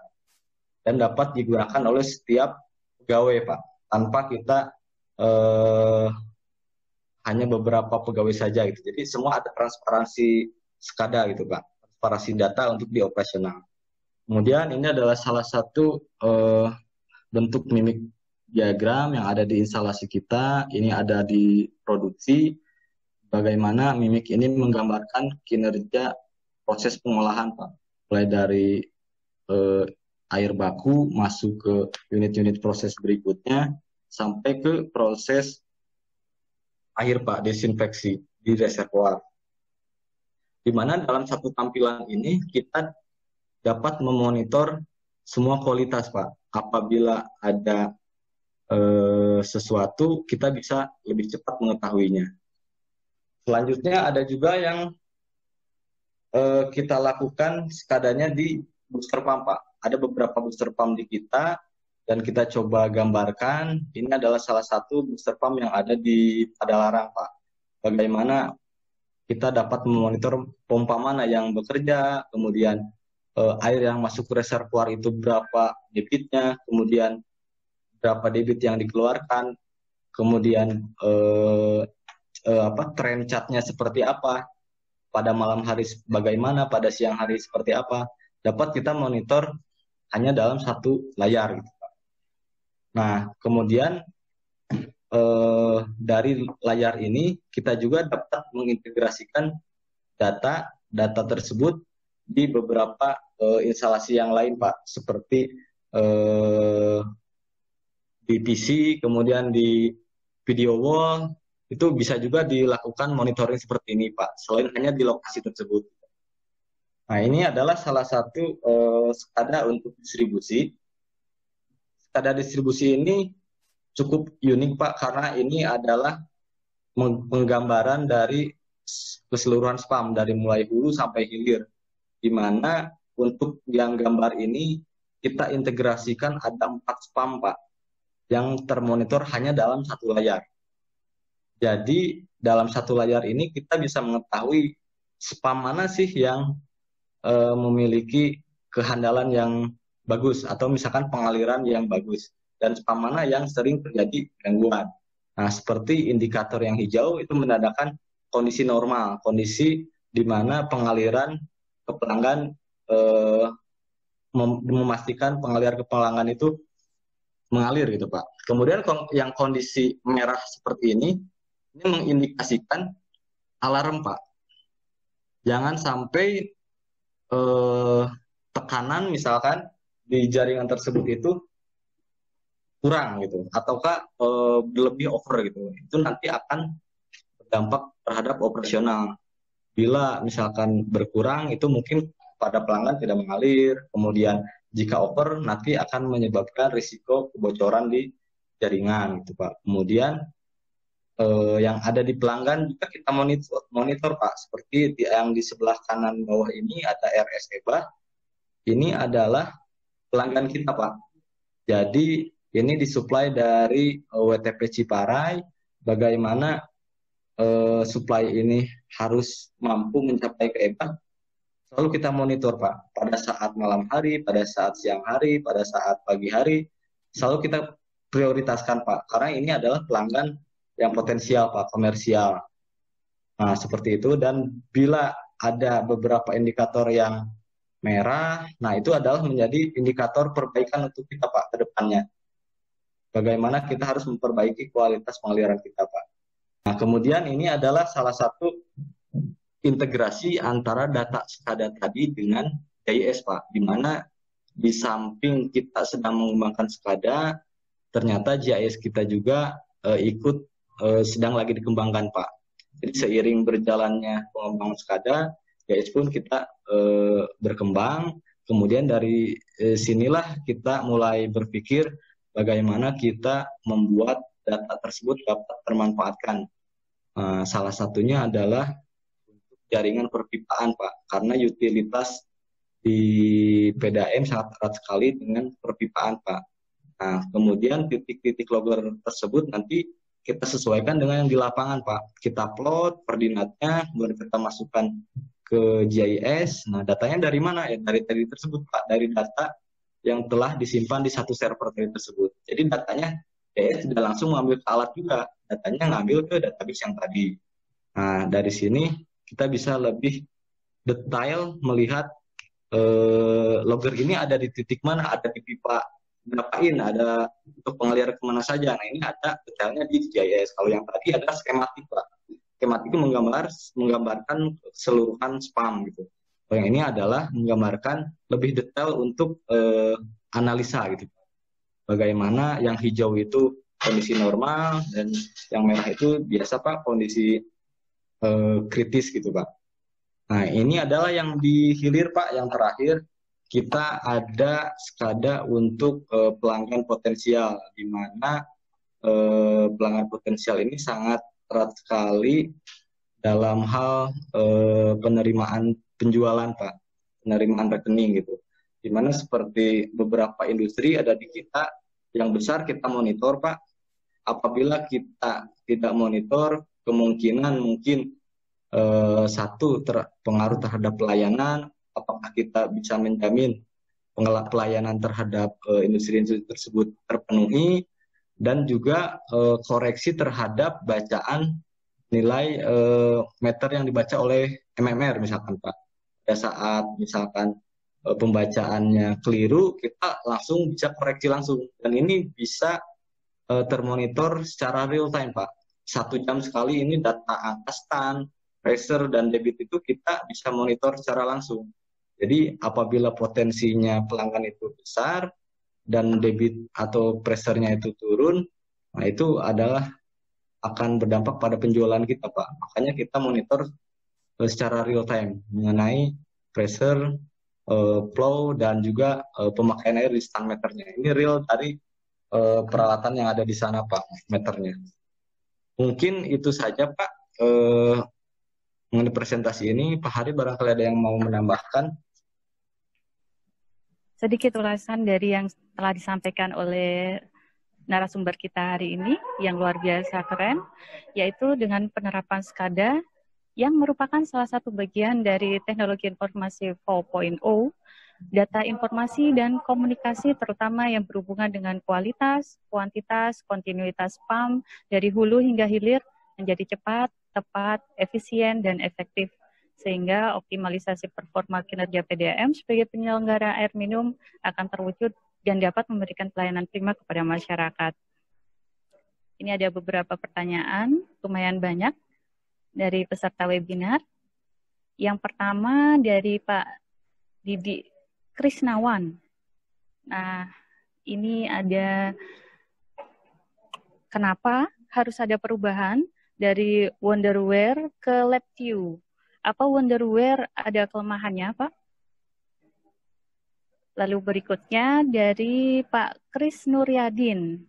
Dan dapat digunakan oleh setiap pegawai, Pak. Tanpa kita hanya beberapa pegawai saja gitu. Jadi semua ada transparansi SCADA gitu, Pak. Transparansi data untuk di operasional. Kemudian ini adalah salah satu bentuk mimik diagram yang ada di instalasi kita. Ini ada di produksi. Bagaimana mimik ini menggambarkan kinerja proses pengolahan, Pak. Mulai dari air baku masuk ke unit-unit proses berikutnya sampai ke proses akhir, Pak, desinfeksi di reservoir. Di mana dalam satu tampilan ini kita dapat memonitor semua kualitas, Pak. Apabila ada sesuatu, kita bisa lebih cepat mengetahuinya. Selanjutnya ada juga yang kita lakukan sekadanya di booster pump, Pak. Ada beberapa booster pump di kita dan kita coba gambarkan. Ini adalah salah satu booster pump yang ada di Padalarang, Pak. Bagaimana kita dapat memonitor pompa mana yang bekerja, kemudian air yang masuk ke reservoir itu berapa debitnya, kemudian berapa debit yang dikeluarkan, kemudian tren catnya seperti apa, pada malam hari bagaimana, pada siang hari seperti apa, dapat kita monitor hanya dalam satu layar gitu, Pak. Nah, kemudian dari layar ini kita juga dapat mengintegrasikan data tersebut di beberapa instalasi yang lain, Pak, seperti di PC, kemudian di video wall, itu bisa juga dilakukan monitoring seperti ini, Pak, selain hanya di lokasi tersebut. Nah, ini adalah salah satu SCADA untuk distribusi. SCADA distribusi ini cukup unik, Pak, karena ini adalah penggambaran dari keseluruhan spam, dari mulai hulu sampai hilir. Di mana untuk yang gambar ini kita integrasikan ada 4 spam, Pak, yang termonitor hanya dalam satu layar. Jadi dalam satu layar ini kita bisa mengetahui spam mana sih yang memiliki kehandalan yang bagus atau misalkan pengaliran yang bagus, dan spam mana yang sering terjadi gangguan. Nah, seperti indikator yang hijau itu menandakan kondisi normal, kondisi di mana pengaliran ke pelanggan, memastikan pengaliran ke pelanggan itu mengalir gitu, Pak. Kemudian yang kondisi merah seperti ini mengindikasikan alarm, Pak. Jangan sampai tekanan misalkan di jaringan tersebut itu kurang gitu, ataukah lebih over gitu. Itu nanti akan berdampak terhadap operasional. Bila misalkan berkurang, itu mungkin pada pelanggan tidak mengalir. Kemudian jika over, nanti akan menyebabkan risiko kebocoran di jaringan gitu, Pak. Kemudian yang ada di pelanggan juga kita monitor, Pak. Seperti yang di sebelah kanan bawah ini ada RS EBA. Ini adalah pelanggan kita, Pak. Jadi ini disuplai dari WTP Ciparai. Bagaimana supply ini harus mampu mencapai ke EBA, selalu kita monitor, Pak. Pada saat malam hari, pada saat siang hari, pada saat pagi hari, selalu kita prioritaskan, Pak. Karena ini adalah pelanggan yang potensial, Pak, komersial. Nah, seperti itu. Dan bila ada beberapa indikator yang merah, nah itu adalah menjadi indikator perbaikan untuk kita Pak ke depannya. Bagaimana kita harus memperbaiki kualitas pengaliran kita Pak. Nah kemudian ini adalah salah satu integrasi antara data SCADA tadi dengan GIS Pak, di mana di samping kita sedang mengembangkan SCADA, ternyata GIS kita juga ikut sedang lagi dikembangkan Pak. Jadi seiring berjalannya pengembangan SCADA, GIS pun kita berkembang. Kemudian dari sinilah kita mulai berpikir bagaimana kita membuat data tersebut dapat termanfaatkan. Salah satunya adalah untuk jaringan perpipaan Pak, karena utilitas di PDAM sangat erat sekali dengan perpipaan Pak. Nah, kemudian titik-titik logger tersebut nanti kita sesuaikan dengan yang di lapangan Pak. Kita plot koordinatnya, kemudian kita masukkan ke GIS. Nah, datanya dari mana? Ya dari tadi tersebut Pak, dari data yang telah disimpan di satu server tadi tersebut. Jadi datanya GIS tidak langsung mengambil ke alat juga, datanya ngambil ke database yang tadi. Nah, dari sini kita bisa lebih detail melihat logger ini ada di titik mana, ada di pipa berapa ada untuk pengaliran kemana saja. Nah ini ada detailnya di GIS. Kalau yang tadi ada skematik Pak. Skematik itu menggambarkan keseluruhan spam gitu. Kalau yang ini adalah menggambarkan lebih detail untuk analisa gitu. Bagaimana yang hijau itu kondisi normal dan yang merah itu biasa Pak kondisi kritis gitu Pak. Nah ini adalah yang di hilir Pak, yang terakhir. Kita ada SCADA untuk pelanggan potensial, di mana pelanggan potensial ini sangat erat sekali dalam hal penerimaan penjualan Pak, penerimaan rekening gitu. Di mana seperti beberapa industri ada di kita yang besar kita monitor Pak. Apabila kita tidak monitor, kemungkinan mungkin satu pengaruh terhadap pelayanan. Apakah kita bisa menjamin pelayanan terhadap industri-industri tersebut terpenuhi, dan juga koreksi terhadap bacaan nilai meter yang dibaca oleh MMR misalkan Pak. Pada saat misalkan pembacaannya keliru, kita langsung bisa koreksi langsung, dan ini bisa termonitor secara real time Pak. 1 jam sekali ini data angka stand, pressure, dan debit itu kita bisa monitor secara langsung. Jadi apabila potensinya pelanggan itu besar dan debit atau pressure-nya itu turun, nah itu adalah akan berdampak pada penjualan kita Pak. Makanya kita monitor secara real time mengenai pressure, flow, dan juga pemakaian air di stand meternya. Ini real dari peralatan yang ada di sana Pak, meternya. Mungkin itu saja Pak mengenai presentasi ini. Pak Hari barangkali ada yang mau menambahkan? Sedikit ulasan dari yang telah disampaikan oleh narasumber kita hari ini yang luar biasa keren, yaitu dengan penerapan SCADA yang merupakan salah satu bagian dari teknologi informasi 4.0, data informasi dan komunikasi terutama yang berhubungan dengan kualitas, kuantitas, kontinuitas spam dari hulu hingga hilir menjadi cepat, tepat, efisien, dan efektif, sehingga optimalisasi performa kinerja PDAM sebagai penyelenggara air minum akan terwujud dan dapat memberikan pelayanan prima kepada masyarakat. Ini ada beberapa pertanyaan, lumayan banyak, dari peserta webinar. Yang pertama dari Pak Didi Krisnawan. Nah, ini ada kenapa harus ada perubahan dari Wonderware ke LabVIEW? Apa Wonderware ada kelemahannya, Pak? Lalu berikutnya dari Pak Kris Nuryadin.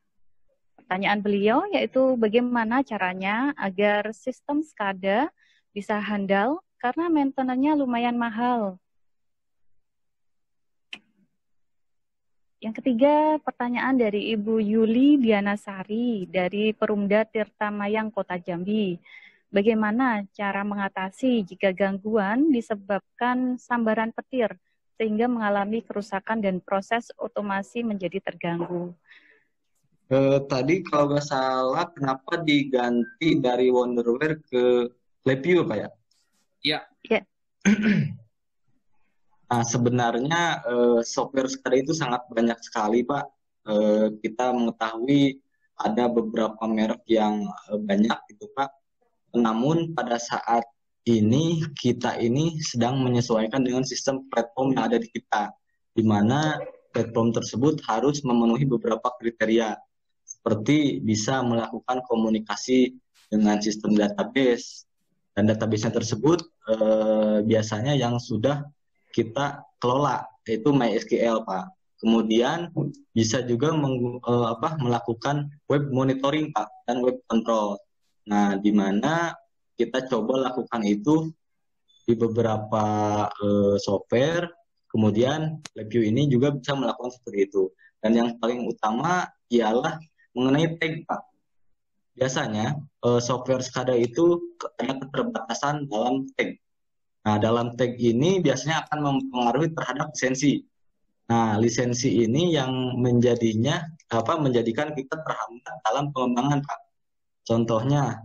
Pertanyaan beliau yaitu bagaimana caranya agar sistem SCADA bisa handal karena maintenance-nya lumayan mahal. Yang ketiga, pertanyaan dari Ibu Yuli Dianasari dari Perumda Tirtamayang Kota Jambi. Bagaimana cara mengatasi jika gangguan disebabkan sambaran petir sehingga mengalami kerusakan dan proses otomasi menjadi terganggu? Tadi kalau nggak salah, kenapa diganti dari Wonderware ke LabVIEW Pak ya? Ya. Ya. Nah, sebenarnya software SCADA itu sangat banyak sekali, Pak. Kita mengetahui ada beberapa merek yang banyak gitu, Pak. Namun pada saat ini kita ini sedang menyesuaikan dengan sistem platform yang ada di kita, di mana platform tersebut harus memenuhi beberapa kriteria, seperti bisa melakukan komunikasi dengan sistem database, dan database-nya tersebut biasanya yang sudah kita kelola, yaitu MySQL, Pak. Kemudian bisa juga melakukan web monitoring, Pak, dan web control. Nah, di mana kita coba lakukan itu di beberapa software, kemudian LabVIEW ini juga bisa melakukan seperti itu. Dan yang paling utama ialah mengenai tag, Pak. Biasanya software SCADA itu ada keterbatasan dalam tag. Nah, dalam tag ini biasanya akan mempengaruhi terhadap lisensi. Nah, lisensi ini yang menjadikan kita terhambat dalam pengembangan, Pak. Contohnya,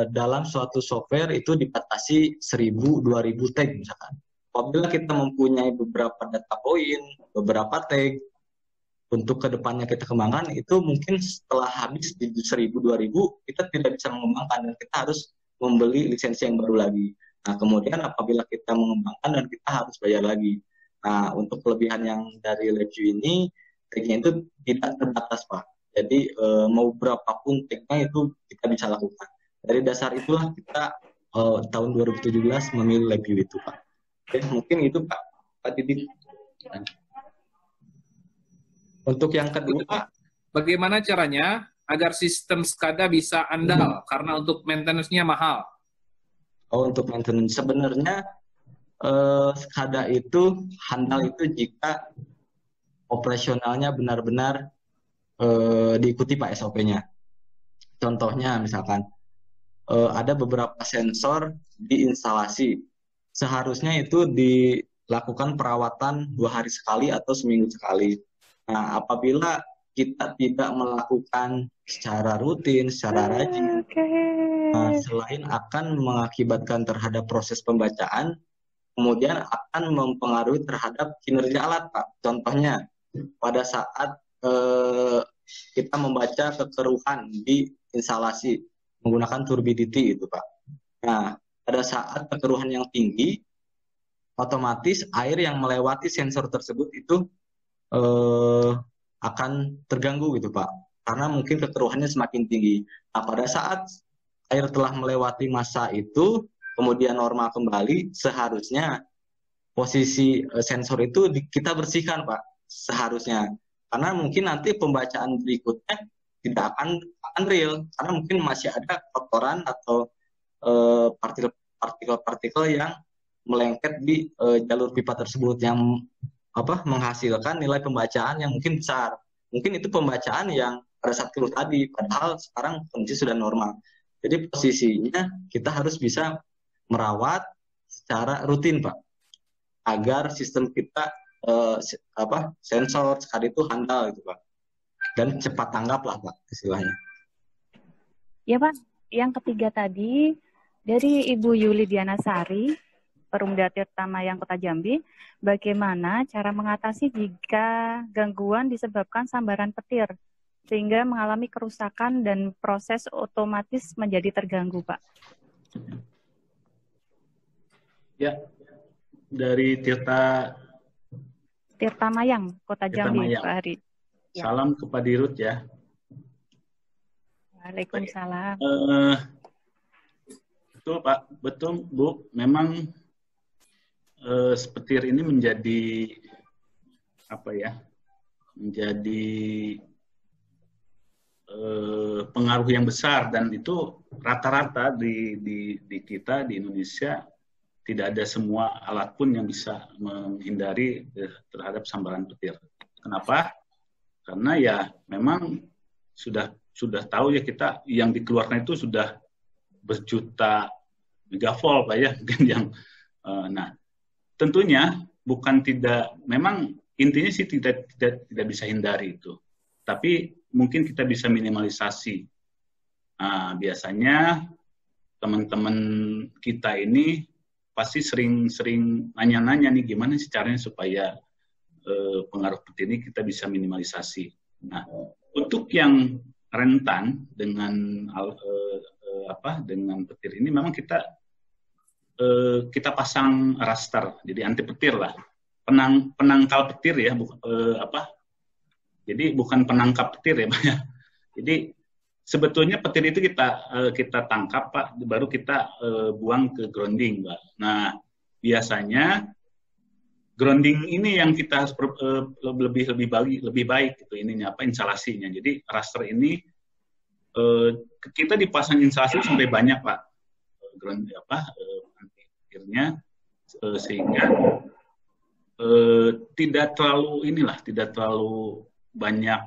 dalam suatu software itu dibatasi 1.000-2.000 tag misalkan. Apabila kita mempunyai beberapa data point, beberapa tag, untuk kedepannya kita kembangkan, itu mungkin setelah habis di 1.000-2.000, kita tidak bisa mengembangkan, dan kita harus membeli lisensi yang baru lagi. Nah, kemudian apabila kita mengembangkan, dan kita harus bayar lagi. Nah, untuk kelebihan yang dari LabVIEW ini, tag-nya itu tidak terbatas, Pak. Jadi, mau berapapun tag-nya itu kita bisa lakukan. Dari dasar itulah kita tahun 2017 memilih LabVIEW itu, Pak. Oke, mungkin itu, Pak Tidik. Untuk yang kedua, bagaimana caranya agar sistem SCADA bisa andal karena untuk maintenance-nya mahal? Untuk maintenance sebenarnya SCADA itu handal itu jika operasionalnya benar-benar diikuti, Pak, SOP-nya. Contohnya misalkan ada beberapa sensor di instalasi, seharusnya itu dilakukan perawatan 2 hari sekali atau seminggu sekali. Nah, apabila kita tidak melakukan secara rutin, secara rajin, selain akan mengakibatkan terhadap proses pembacaan, kemudian akan mempengaruhi terhadap kinerja alat, Pak. Contohnya, pada saat kita membaca kekeruhan di instalasi menggunakan turbidity itu, Pak. Nah, pada saat kekeruhan yang tinggi, otomatis air yang melewati sensor tersebut itu akan terganggu gitu, Pak, karena mungkin kekeruhannya semakin tinggi. Nah, pada saat air telah melewati masa itu, kemudian normal kembali, seharusnya posisi sensor itu kita bersihkan, Pak, seharusnya. Karena mungkin nanti pembacaan berikutnya tidak akan real, karena mungkin masih ada kotoran atau partikel-partikel yang melengket di jalur pipa tersebut yang menghasilkan nilai pembacaan yang mungkin besar. Mungkin itu pembacaan yang pada saat keruh tadi, padahal sekarang kondisi sudah normal. Jadi posisinya kita harus bisa merawat secara rutin, Pak, agar sistem kita sensor SCADA itu handal gitu, Pak, dan cepat tanggap lah, Pak, istilahnya. Ya, Pak. Yang ketiga tadi dari Ibu Yuli Dianasari, Perumda Tirta Mayang Kota Jambi, bagaimana cara mengatasi jika gangguan disebabkan sambaran petir sehingga mengalami kerusakan dan proses otomatis menjadi terganggu, Pak? Ya, dari Tirta Mayang Kota Jambi, Pak Hari. Ya. Salam ke Pak Dirut ya. Waalaikumsalam. Betul, Pak, betul, Bu. Memang petir ini menjadi pengaruh yang besar, dan itu rata-rata di kita di Indonesia tidak ada semua alat pun yang bisa menghindari terhadap sambaran petir. Kenapa? Karena ya memang sudah tahu ya, kita yang dikeluarkan itu sudah berjuta megavolt, Pak, ya, mungkin yang nah tentunya memang intinya sih tidak bisa hindari itu, tapi mungkin kita bisa minimalisasi. Nah, biasanya teman-teman kita ini pasti sering nanya-nanya nih gimana sih caranya supaya pengaruh petir ini kita bisa minimalisasi. Nah, untuk yang rentan dengan dengan petir ini memang kita pasang raster, jadi anti petir lah, penangkal petir ya, jadi bukan penangkap petir ya, Pak ya. Jadi sebetulnya petir itu kita tangkap, Pak, baru kita buang ke grounding, Pak. Nah, biasanya grounding ini yang kita harus lebih baik gitu ininya instalasinya. Jadi raster ini kita dipasang instalasi sampai banyak, Pak. Anti petirnya sehingga tidak terlalu banyak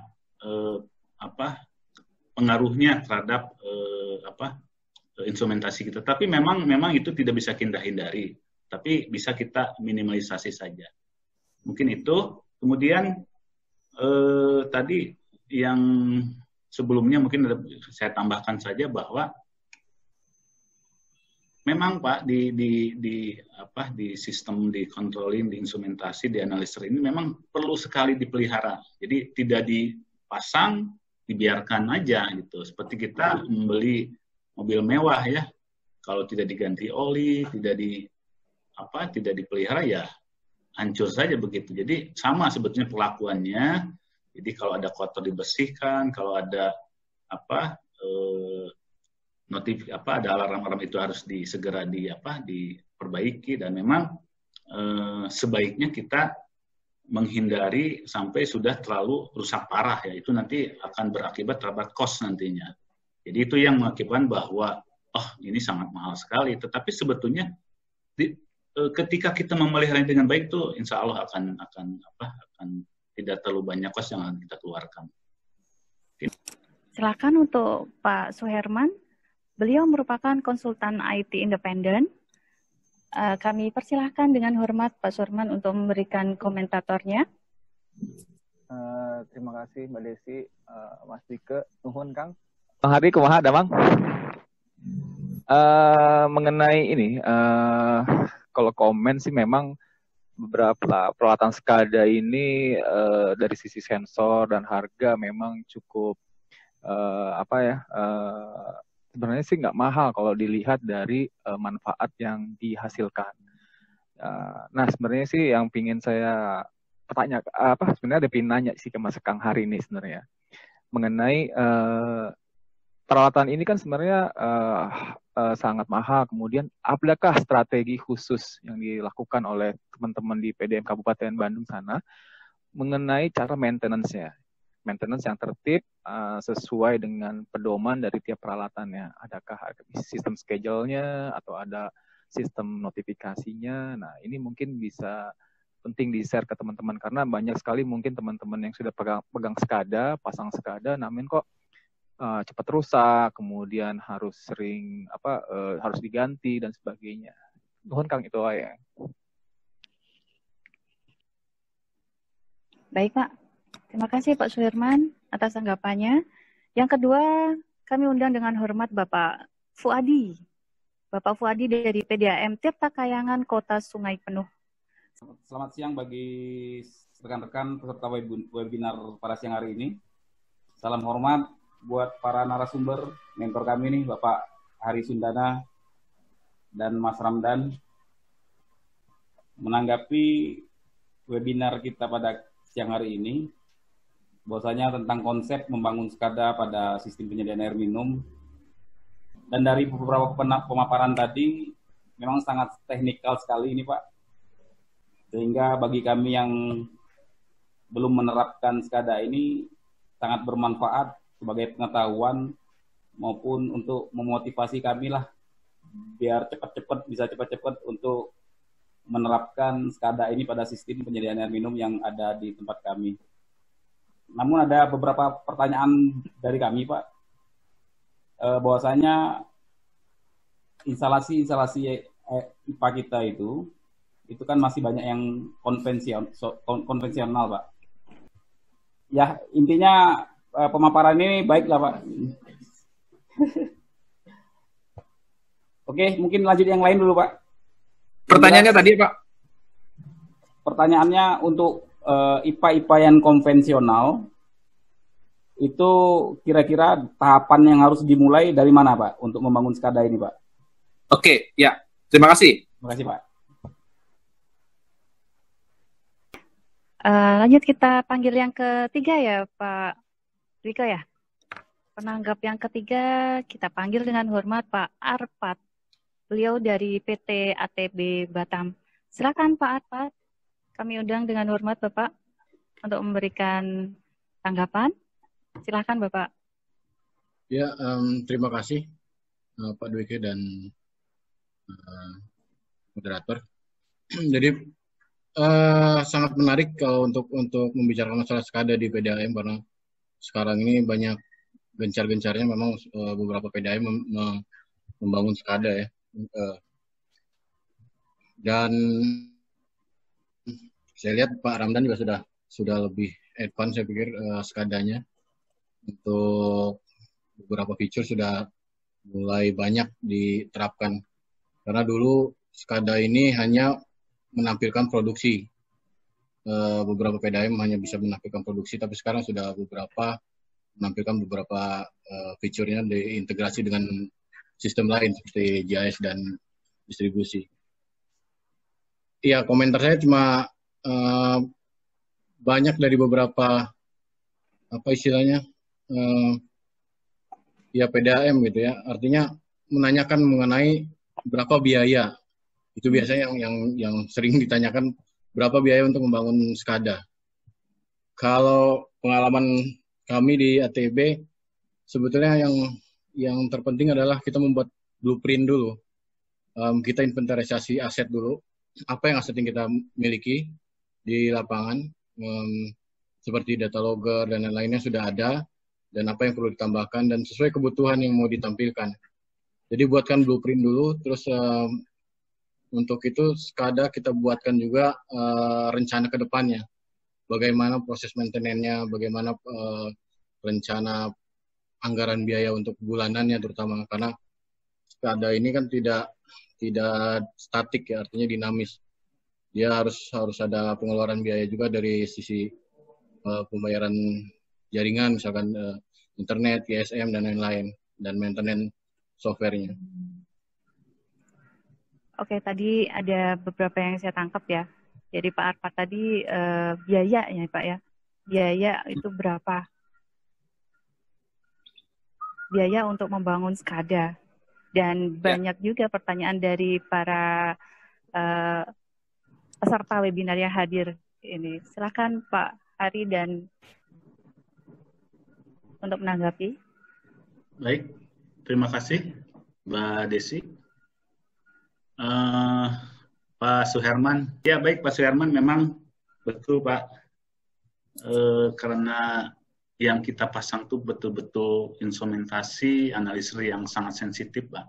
pengaruhnya terhadap instrumentasi kita. Tapi memang itu tidak bisa kita hindari, tapi bisa kita minimalisasi saja. Mungkin itu. Kemudian tadi yang sebelumnya mungkin saya tambahkan saja bahwa memang Pak di sistem di controlling, di instrumentasi, di analyzer ini memang perlu sekali dipelihara. Jadi tidak dipasang, dibiarkan aja gitu. Seperti kita membeli mobil mewah ya, kalau tidak diganti oli, tidak dipelihara ya hancur saja begitu. Jadi sama sebetulnya perlakuannya. Jadi kalau ada kotor dibersihkan, kalau ada ada alarm-alarm itu harus segera diperbaiki, dan memang sebaiknya kita menghindari sampai sudah terlalu rusak parah ya, itu nanti akan berakibat terhadap cost nantinya. Jadi itu yang mengakibatkan bahwa ini sangat mahal sekali, tetapi sebetulnya ketika kita memelihara dengan baik tuh insya Allah akan tidak terlalu banyak cost yang akan kita keluarkan. Silakan untuk Pak Suherman. Beliau merupakan konsultan IT independen. Kami persilahkan dengan hormat Pak Suherman untuk memberikan komentatornya. Terima kasih Mbak Desi, Mas Dike, nuhun Kang. Bang Hari, kumaha damang? Mengenai ini, kalau komen sih memang beberapa peralatan SCADA ini dari sisi sensor dan harga memang cukup sebenarnya sih nggak mahal kalau dilihat dari manfaat yang dihasilkan. Nah sebenarnya sih yang pingin saya sebenarnya ada pingin nanya sih ke Mas Kang Hari ini sebenarnya mengenai peralatan ini kan sebenarnya sangat mahal. Kemudian adakah strategi khusus yang dilakukan oleh teman-teman di PDM Kabupaten Bandung sana mengenai cara maintenance-nya? Maintenance yang tertib sesuai dengan pedoman dari tiap peralatannya. Adakah sistem schedule-nya atau ada sistem notifikasinya? Nah, ini mungkin bisa penting di-share ke teman-teman karena banyak sekali mungkin teman-teman yang sudah pegang SCADA, pasang SCADA, namun kok cepat rusak, kemudian harus sering harus diganti dan sebagainya. Nuhun Kang itu ya. Baik, Pak. Terima kasih Pak Suherman atas tanggapannya. Yang kedua, kami undang dengan hormat Bapak Fuadi. Bapak Fuadi dari PDAM Tirta Kayangan Kota Sungai Penuh. Selamat siang bagi rekan-rekan peserta webinar pada siang hari ini. Salam hormat buat para narasumber, mentor kami nih, Bapak Hari Sundana dan Mas Ramdan. Menanggapi webinar kita pada siang hari ini, bahwasanya tentang konsep membangun SCADA pada sistem penyediaan air minum. Dan dari beberapa pemaparan tadi, memang sangat teknikal sekali ini Pak. Sehingga bagi kami yang belum menerapkan SCADA ini, sangat bermanfaat sebagai pengetahuan maupun untuk memotivasi kami lah, biar bisa cepat-cepat untuk menerapkan SCADA ini pada sistem penyediaan air minum yang ada di tempat kami. Namun ada beberapa pertanyaan dari kami, Pak. Bahwasanya instalasi IPA kita itu kan masih banyak yang konvensional, Pak. Ya, intinya pemaparan ini baiklah, Pak. Oke, mungkin lanjut yang lain dulu, Pak. Pertanyaannya tadi Pak. Pertanyaannya untuk IPA-IPA yang konvensional itu kira-kira tahapan yang harus dimulai dari mana Pak untuk membangun SCADA ini Pak? Oke, ya. Terima kasih. Terima kasih Pak. Lanjut kita panggil yang ketiga ya Pak Riko ya. Penanggap yang ketiga kita panggil dengan hormat Pak Arpat. Beliau dari PT ATB Batam. Silakan Pak Arpat. Kami undang dengan hormat Bapak untuk memberikan tanggapan. Silakan Bapak. Ya, terima kasih Pak Dwiki dan moderator. Jadi sangat menarik kalau untuk membicarakan masalah SCADA di PDAM karena sekarang ini banyak gencar-gencarnya memang beberapa PDAM membangun SCADA ya. Dan saya lihat Pak Ramdan juga sudah lebih advance saya pikir SCADA-nya. Untuk beberapa fitur sudah mulai banyak diterapkan. Karena dulu SCADA ini hanya menampilkan produksi. Beberapa PDAM hanya bisa menampilkan produksi, tapi sekarang sudah menampilkan beberapa fiturnya diintegrasi dengan sistem lain seperti GIS dan distribusi. Iya, komentar saya cuma banyak dari beberapa ya PDAM gitu ya, artinya menanyakan mengenai berapa biaya. Itu biasanya yang sering ditanyakan, berapa biaya untuk membangun SCADA. Kalau pengalaman kami di ATB, sebetulnya yang terpenting adalah kita membuat blueprint dulu. Kita inventarisasi aset dulu, apa yang aset yang kita miliki di lapangan, seperti data logger dan lain-lainnya sudah ada, dan apa yang perlu ditambahkan, dan sesuai kebutuhan yang mau ditampilkan. Jadi buatkan blueprint dulu, terus untuk itu SCADA kita buatkan juga rencana ke depannya. Bagaimana proses maintenance-nya, bagaimana rencana anggaran biaya untuk bulanannya terutama, karena SCADA ini kan tidak statik ya, artinya dinamis. Dia harus ada pengeluaran biaya juga dari sisi pembayaran jaringan, misalkan internet, GSM, dan lain-lain, dan maintenance software-nya. Oke, tadi ada beberapa yang saya tangkap ya. Jadi Pak Arpat tadi biaya ya Pak ya. Biaya itu berapa? Biaya untuk membangun SCADA. Dan banyak juga pertanyaan dari para peserta webinar yang hadir ini. Silakan Pak Ari dan untuk menanggapi. Baik, terima kasih Mbak Desi. Pak Suherman, ya baik Pak Suherman, memang betul Pak, karena yang kita pasang tuh betul-betul instrumentasi analisis yang sangat sensitif Pak.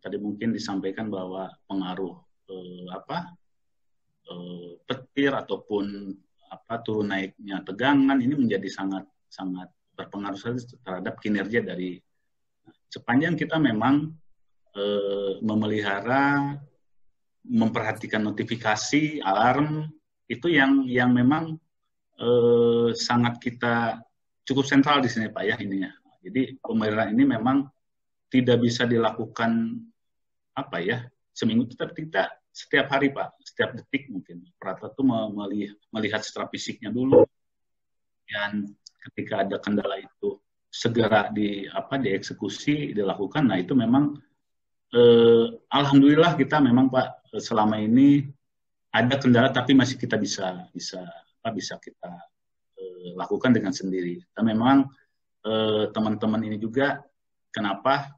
Tadi mungkin disampaikan bahwa pengaruh petir ataupun turun naiknya tegangan ini menjadi sangat berpengaruh terhadap kinerja dari, sepanjang kita memang memelihara, memperhatikan notifikasi, alarm, itu yang memang sangat kita cukup sentral di sini Pak ya ininya. Jadi pemeliharaan ini memang tidak bisa dilakukan seminggu, tetapi kita setiap hari Pak, setiap detik mungkin. Operator itu melihat secara fisiknya dulu, dan ketika ada kendala itu segera dieksekusi, dilakukan. Nah itu memang alhamdulillah kita memang Pak selama ini ada kendala tapi masih kita bisa kita lakukan dengan sendiri. Dan memang teman-teman ini juga kenapa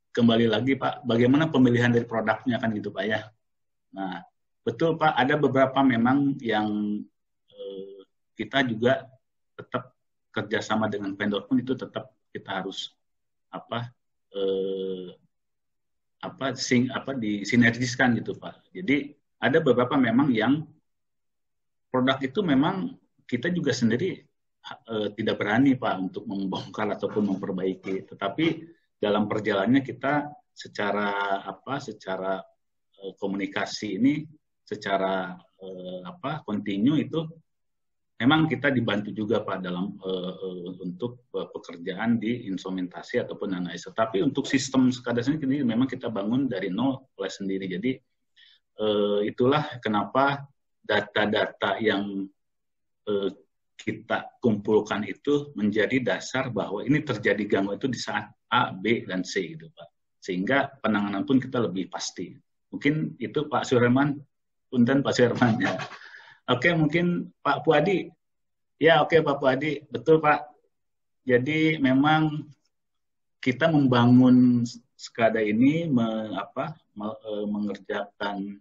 kembali lagi Pak, bagaimana pemilihan dari produknya kan gitu Pak ya. Nah betul Pak, ada beberapa memang yang kita juga tetap kerjasama dengan vendor pun itu tetap kita harus disinergiskan gitu Pak. Jadi ada beberapa memang yang produk itu memang kita juga sendiri tidak berani Pak untuk membongkar ataupun memperbaiki. Tetapi dalam perjalanannya kita secara komunikasi ini secara kontinu itu memang kita dibantu juga Pak dalam untuk pekerjaan di instrumentasi ataupun analisa. Tapi untuk sistem SCADA sendiri memang kita bangun dari nol oleh sendiri. Jadi itulah kenapa data-data yang kita kumpulkan itu menjadi dasar bahwa ini terjadi gangguan itu di saat A, B, dan C gitu Pak. Sehingga penanganan pun kita lebih pasti. Mungkin itu Pak Suherman, punten Pak Suherman ya. Oke, mungkin Pak Puadi. Ya, oke Pak Puadi, betul Pak. Jadi memang kita membangun SCADA ini mengerjakan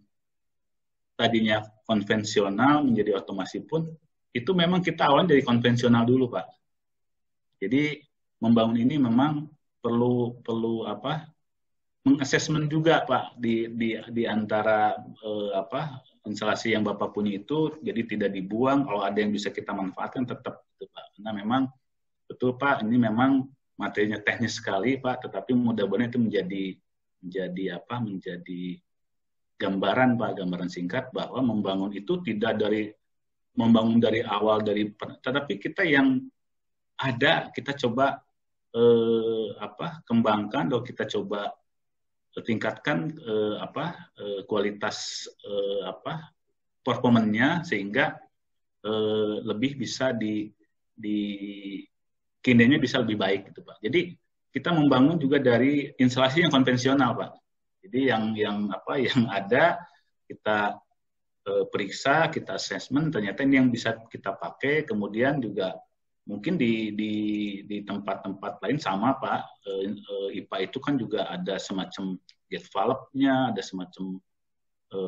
tadinya konvensional menjadi otomasi pun itu memang kita awalnya dari konvensional dulu Pak. Jadi membangun ini memang perlu mengassessment juga Pak di antara instalasi yang Bapak punya itu, jadi tidak dibuang, kalau ada yang bisa kita manfaatkan tetap gitu Pak. Karena memang betul Pak, ini memang materinya teknis sekali Pak, tetapi mudah-mudahan itu menjadi gambaran Pak, gambaran singkat bahwa membangun itu tidak membangun dari awal tetapi kita yang ada kita coba kembangkan atau kita coba tingkatkan kualitas performanya sehingga lebih bisa kinerjanya bisa lebih baik gitu Pak. Jadi kita membangun juga dari instalasi yang konvensional Pak. Jadi yang ada kita periksa, kita assessment, ternyata ini yang bisa kita pakai, kemudian juga mungkin di tempat-tempat lain sama Pak, IPA itu kan juga ada semacam gate valve-nya, ada semacam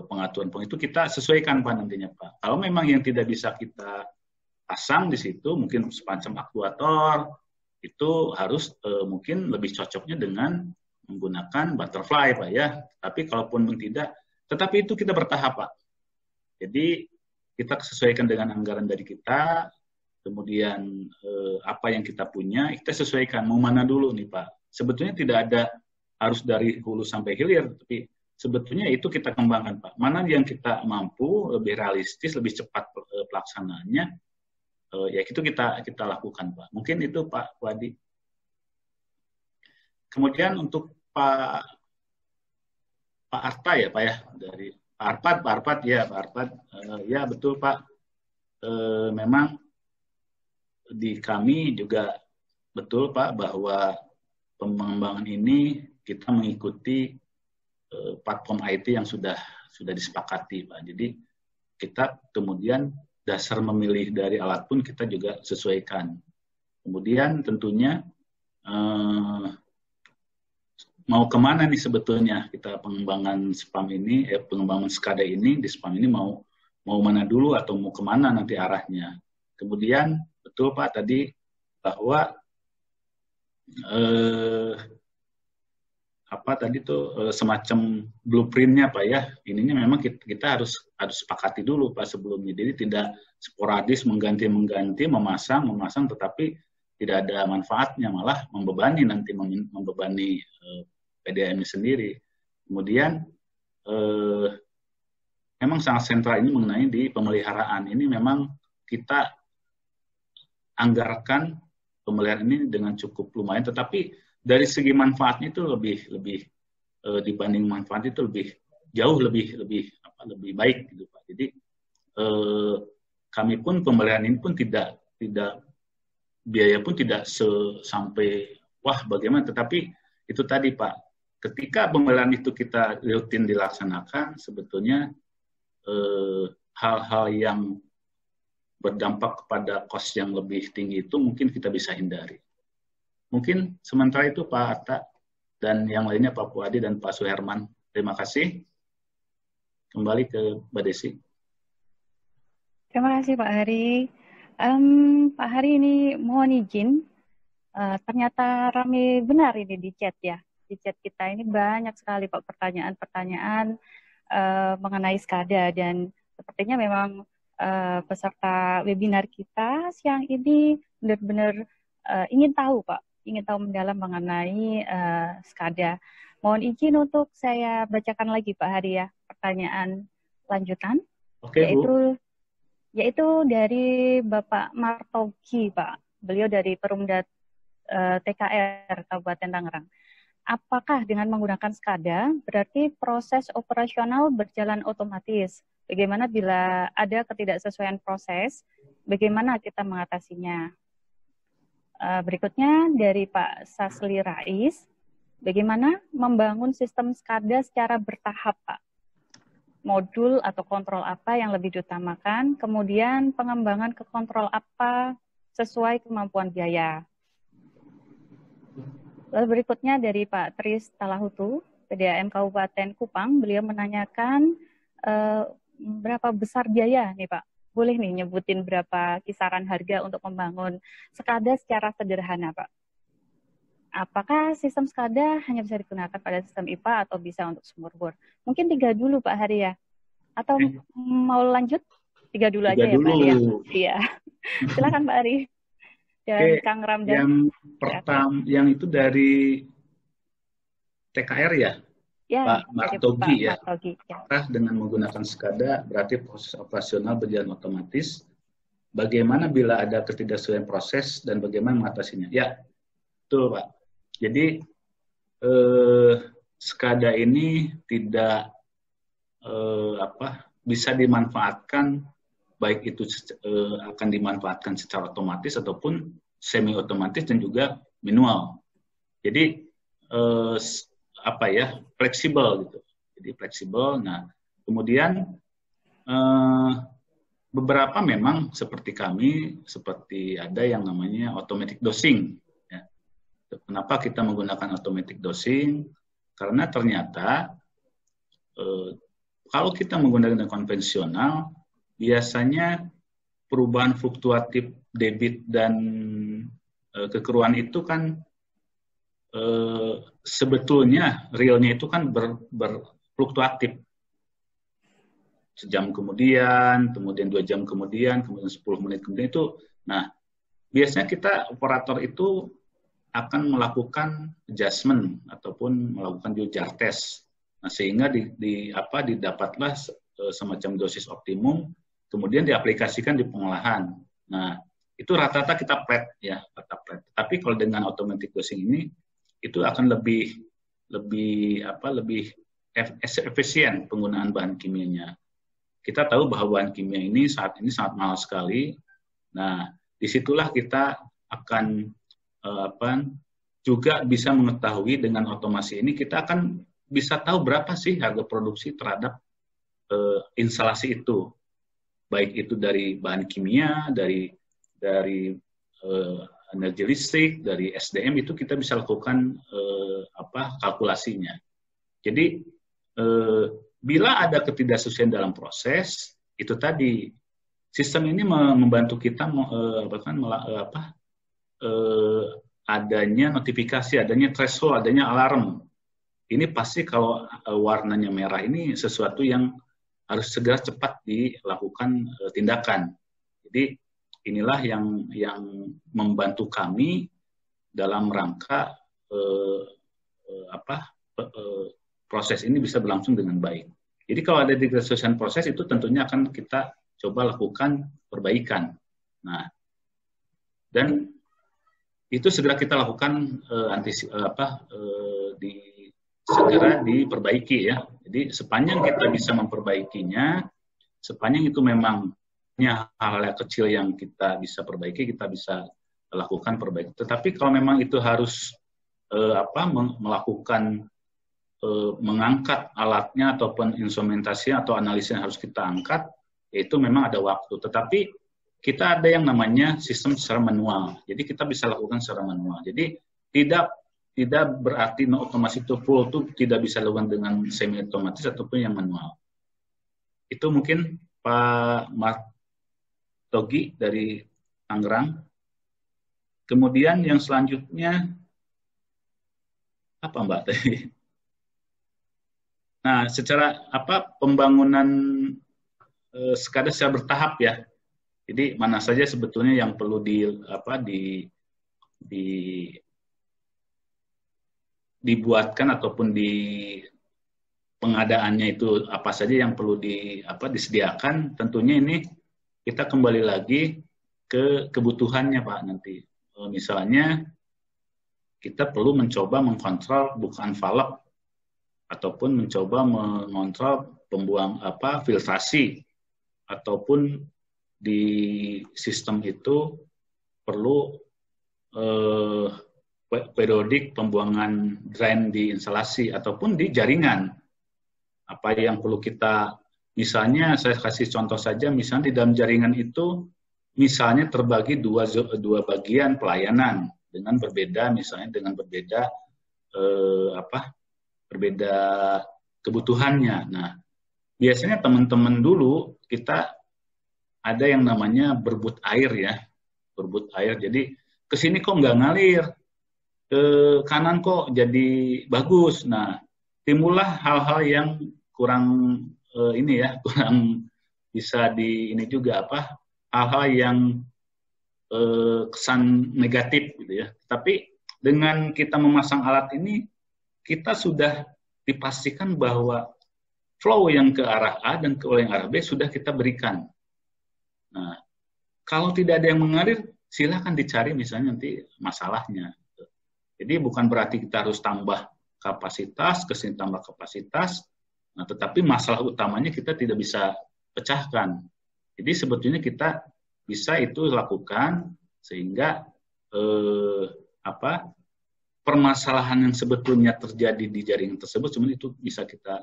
pengaturan itu kita sesuaikan Pak nantinya Pak. Kalau memang yang tidak bisa kita pasang di situ, mungkin semacam aktuator, itu harus mungkin lebih cocoknya dengan menggunakan butterfly Pak ya. Tapi kalaupun tidak, tetapi itu kita bertahap Pak. Jadi kita sesuaikan dengan anggaran dari kita, kemudian apa yang kita punya, kita sesuaikan mau mana dulu nih Pak. Sebetulnya tidak ada harus dari hulu sampai hilir, tapi sebetulnya itu kita kembangkan Pak. Mana yang kita mampu, lebih realistis, lebih cepat pelaksanaannya, ya itu kita lakukan Pak. Mungkin itu Pak Wadi. Kemudian untuk Pak Arta ya Pak ya, dari Pak Arpad ya Pak Arpad, ya betul Pak. Memang di kami juga betul Pak bahwa pengembangan ini kita mengikuti platform IT yang sudah disepakati Pak. Jadi kita kemudian dasar memilih dari alat pun kita juga sesuaikan. Kemudian tentunya mau kemana nih sebetulnya kita pengembangan SPAM ini, pengembangan SCADA ini di SPAM ini mau mana dulu atau mau kemana nanti arahnya. Kemudian betul Pak tadi bahwa semacam blueprintnya Pak ya, ininya memang kita harus sepakati dulu Pak sebelumnya. Jadi tidak sporadis mengganti memasang tetapi tidak ada manfaatnya, malah membebani PDAM sendiri. Kemudian memang sangat sentral ini mengenai di pemeliharaan. Ini memang kita anggarkan pemeliharaan ini dengan cukup lumayan, tetapi dari segi manfaatnya itu lebih dibanding manfaat itu jauh lebih baik gitu Pak. Jadi kami pun pemeliharaan ini pun tidak biaya pun tidak sampai wah bagaimana, tetapi itu tadi Pak, ketika pemeliharaan itu kita rutin dilaksanakan, sebetulnya hal-hal yang berdampak kepada cost yang lebih tinggi itu mungkin kita bisa hindari. Mungkin sementara itu Pak Atta dan yang lainnya Pak Puadi dan Pak Suherman. Terima kasih. Kembali ke Mbak Desi. Terima kasih Pak Hari. Pak Hari ini mohon izin, ternyata ramai benar ini di chat ya. Di chat kita ini banyak sekali Pak pertanyaan-pertanyaan mengenai SCADA, dan sepertinya memang peserta webinar kita siang ini benar-benar ingin tahu Pak, ingin tahu mendalam mengenai SCADA. Mohon izin untuk saya bacakan lagi Pak Hari ya, pertanyaan lanjutan. Oke, Bu. Yaitu dari Bapak Martogi, Pak. Beliau dari Perumda TKR Kabupaten Tangerang. Apakah dengan menggunakan SCADA berarti proses operasional berjalan otomatis? Bagaimana bila ada ketidaksesuaian proses? Bagaimana kita mengatasinya? Berikutnya dari Pak Sasli Rais. Bagaimana membangun sistem SCADA secara bertahap, Pak? Modul atau kontrol apa yang lebih diutamakan? Kemudian pengembangan ke kontrol apa sesuai kemampuan biaya? Lalu berikutnya dari Pak Tris Talahutu, PDAM Kabupaten Kupang, beliau menanyakan berapa besar biaya nih Pak? Boleh nih nyebutin berapa kisaran harga untuk membangun SCADA secara sederhana Pak? Apakah sistem SCADA hanya bisa digunakan pada sistem IPA atau bisa untuk sumur bor? Mungkin 3 dulu Pak Hari ya? Atau mau lanjut? 3 dulu aja ya Pak Hari ya? Iya. Silakan Pak Hari. Dan Kang Ramdan. Yang pertama, yang itu dari TKR ya, Pak Martogi ya. Apakah dengan menggunakan SCADA berarti proses operasional berjalan otomatis? Bagaimana bila ada ketidaksesuaian proses dan bagaimana mengatasinya? Ya, betul Pak. Jadi SCADA ini tidak bisa dimanfaatkan, baik itu akan dimanfaatkan secara otomatis ataupun semi otomatis dan juga manual. Jadi fleksibel gitu. Jadi fleksibel. Nah, kemudian beberapa memang seperti kami, seperti ada yang namanya automatic dosing. Ya. Kenapa kita menggunakan automatic dosing? Karena ternyata kalau kita menggunakan konvensional, biasanya perubahan fluktuatif debit dan kekeruan itu kan sebetulnya realnya itu kan berfluktuatif. Sejam kemudian 2 jam kemudian 10 menit kemudian itu. Nah, biasanya kita operator itu akan melakukan adjustment ataupun melakukan jar test. Nah, sehingga didapatlah semacam dosis optimum, kemudian diaplikasikan di pengolahan. Nah, itu rata-rata kita plat ya, rata-rata. Tapi kalau dengan automatic dosing ini, itu akan lebih efisien penggunaan bahan kimianya. Kita tahu bahwa bahan kimia ini saat ini sangat mahal sekali. Nah, disitulah kita akan juga bisa mengetahui dengan otomasi ini kita akan bisa tahu berapa sih harga produksi terhadap instalasi itu, baik itu dari bahan kimia, dari energi listrik, dari SDM itu kita bisa lakukan kalkulasinya. Jadi bila ada ketidaksesuaian dalam proses, itu tadi sistem ini membantu kita adanya notifikasi, adanya threshold, adanya alarm. Ini pasti kalau warnanya merah ini sesuatu yang harus segera cepat dilakukan tindakan. Jadi inilah yang membantu kami dalam rangka proses ini bisa berlangsung dengan baik. Jadi kalau ada ketidaksesuaian proses itu tentunya akan kita coba lakukan perbaikan. Nah, dan itu segera kita lakukan segera diperbaiki ya. Jadi sepanjang kita bisa memperbaikinya, sepanjang itu memang hal-hal kecil yang kita bisa perbaiki, kita bisa lakukan perbaikan. Tetapi kalau memang itu harus mengangkat alatnya ataupun instrumentasi atau analisis yang harus kita angkat, itu memang ada waktu. Tetapi kita ada yang namanya sistem secara manual. Jadi kita bisa lakukan secara manual. Jadi tidak berarti otomasi itu full itu tidak bisa dilakukan dengan semi otomatis ataupun yang manual. Itu mungkin Pak Martogi dari Tangerang. Kemudian yang selanjutnya apa Mbak tadi? Nah, secara pembangunan SCADA secara bertahap ya. Jadi mana saja sebetulnya yang perlu dibuatkan ataupun di pengadaannya itu apa saja yang perlu disediakan, tentunya ini kita kembali lagi ke kebutuhannya Pak nanti. Misalnya kita perlu mencoba mengkontrol bukaan valve ataupun mencoba mengontrol filtrasi, ataupun di sistem itu perlu periodik pembuangan drain di instalasi ataupun di jaringan. Apa yang perlu kita, misalnya saya kasih contoh saja, misalnya di dalam jaringan itu misalnya terbagi dua bagian pelayanan dengan berbeda, misalnya dengan berbeda berbeda kebutuhannya. Nah, biasanya teman-teman dulu kita ada yang namanya berebut air ya, berebut air. Jadi ke sini kok nggak ngalir, ke kanan kok jadi bagus. Nah, timbullah hal-hal yang kurang kurang bisa ini juga hal-hal yang kesan negatif gitu ya. Tapi dengan kita memasang alat ini, kita sudah dipastikan bahwa flow yang ke arah A dan ke yang arah B sudah kita berikan. Nah, kalau tidak ada yang mengalir, silakan dicari misalnya nanti masalahnya. Jadi bukan berarti kita harus tambah kapasitas, kesini tambah kapasitas, nah, tetapi masalah utamanya kita tidak bisa pecahkan. Jadi sebetulnya kita bisa itu lakukan sehingga permasalahan yang sebetulnya terjadi di jaringan tersebut, cuma itu bisa kita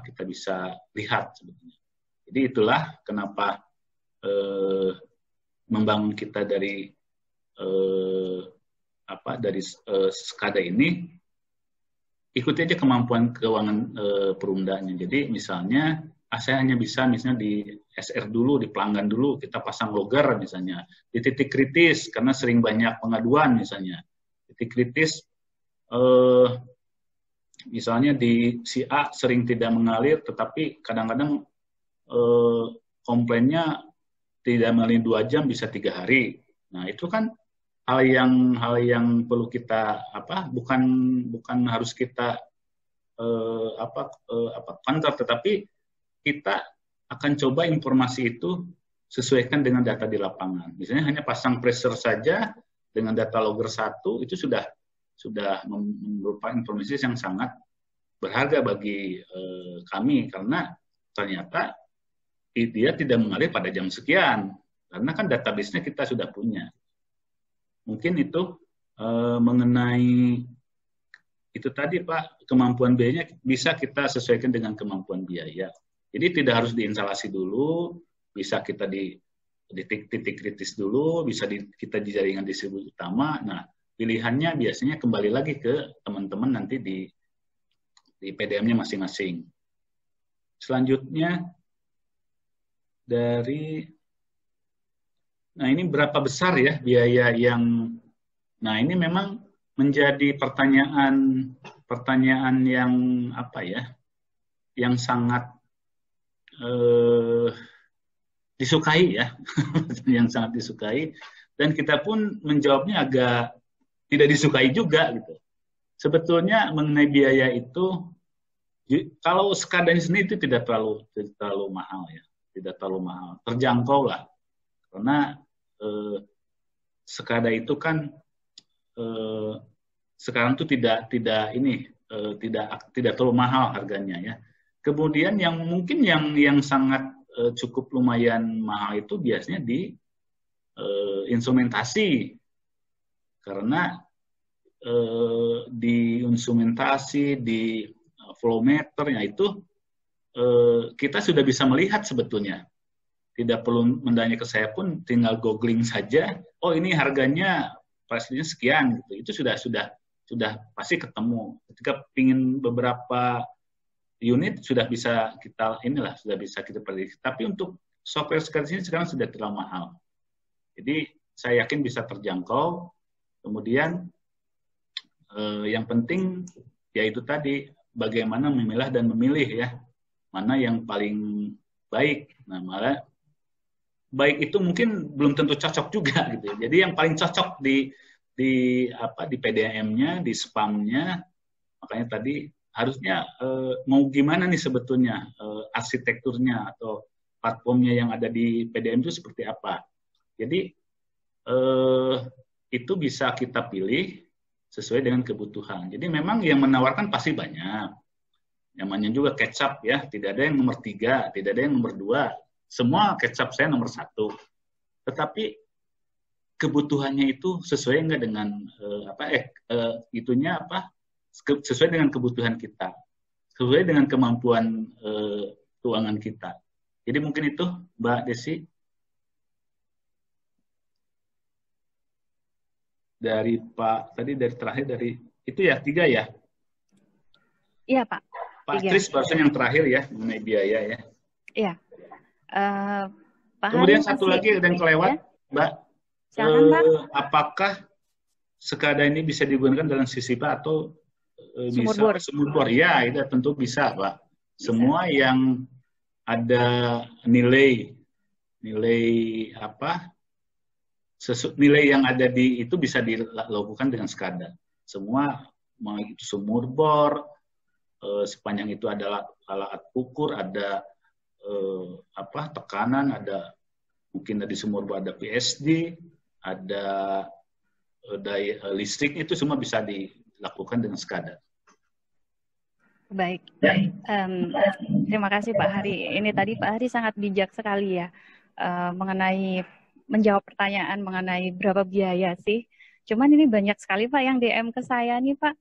kita bisa lihat sebetulnya. Jadi itulah kenapa membangun kita dari SCADA ini, ikuti aja kemampuan keuangan perumdanya. Jadi misalnya saya hanya bisa misalnya di SR dulu, di pelanggan dulu, kita pasang logger misalnya. Di titik kritis, karena sering banyak pengaduan misalnya. Titik kritis, misalnya di si A sering tidak mengalir, tetapi kadang-kadang komplainnya tidak mengalir 2 jam, bisa 3 hari. Nah, itu kan hal yang perlu kita bukan harus kita kantor, tetapi kita akan coba informasi itu sesuaikan dengan data di lapangan. Misalnya hanya pasang pressure saja dengan data logger 1 itu sudah merupakan informasi yang sangat berharga bagi kami, karena ternyata dia tidak mengalir pada jam sekian, karena kan database-nya kita sudah punya. Mungkin itu mengenai itu tadi Pak, kemampuan biayanya bisa kita sesuaikan dengan kemampuan biaya. Jadi tidak harus diinstalasi dulu, bisa kita di titik kritis dulu, bisa kita di jaringan distribusi utama. Nah, pilihannya biasanya kembali lagi ke teman-teman nanti di PDM-nya masing-masing. Selanjutnya nah ini berapa besar ya biaya yang, nah ini memang menjadi pertanyaan yang yang sangat disukai ya, yang sangat disukai, dan kita pun menjawabnya agak tidak disukai juga gitu. Sebetulnya mengenai biaya itu, kalau SCADA sendiri itu tidak terlalu mahal ya, tidak terlalu mahal, terjangkau lah, karena SCADA itu kan sekarang tuh tidak terlalu mahal harganya ya. Kemudian yang mungkin yang sangat cukup lumayan mahal itu biasanya di instrumentasi, karena di instrumentasi, di flow meter, ya itu kita sudah bisa melihat sebetulnya. Tidak perlu mendanya ke saya pun, tinggal googling saja. Oh ini harganya pastinya sekian gitu. Itu sudah pasti ketemu. Ketika pingin beberapa unit sudah bisa kita prediksi. Tapi untuk software sekarang sudah terlalu mahal. Jadi saya yakin bisa terjangkau. Kemudian yang penting yaitu tadi bagaimana memilah dan memilih ya, mana yang paling baik. Nah, malah baik itu mungkin belum tentu cocok juga gitu. Jadi yang paling cocok di di PDM-nya, di spam-nya. Makanya tadi harusnya mau gimana nih sebetulnya arsitekturnya atau platformnya yang ada di PDM itu seperti apa. Jadi itu bisa kita pilih sesuai dengan kebutuhan. Jadi memang yang menawarkan pasti banyak. Namanya juga kecap ya, tidak ada yang nomor 3, tidak ada yang nomor 2. Semua kecap saya nomor 1. Tetapi kebutuhannya itu sesuai enggak dengan sesuai dengan kebutuhan kita, sesuai dengan kemampuan keuangan kita. Jadi mungkin itu Mbak Desi. Dari Pak tadi itu ya 3 ya. Iya Pak. Pak Tris barusan yang terakhir ya mengenai biaya ya. Iya. Pak Kemudian Hari satu masih, lagi ada yang kelewat, ya? Mbak. Silakan, Pak. Apakah SCADA ini bisa digunakan dalam SISIPA atau bisa sumur bor? Ya, itu tentu bisa, Pak. Bisa. Semua yang ada nilai yang ada di itu bisa dilakukan dengan SCADA. Semua mau itu sumur bor, sepanjang itu adalah alat ukur, ada tekanan, ada mungkin di sumur bor ada PSD, ada daya listrik, itu semua bisa dilakukan dengan SCADA. Baik. Terima kasih Pak Hari. Ini tadi Pak Hari sangat bijak sekali ya mengenai menjawab pertanyaan mengenai berapa biaya sih. Cuman ini banyak sekali Pak yang DM ke saya nih Pak.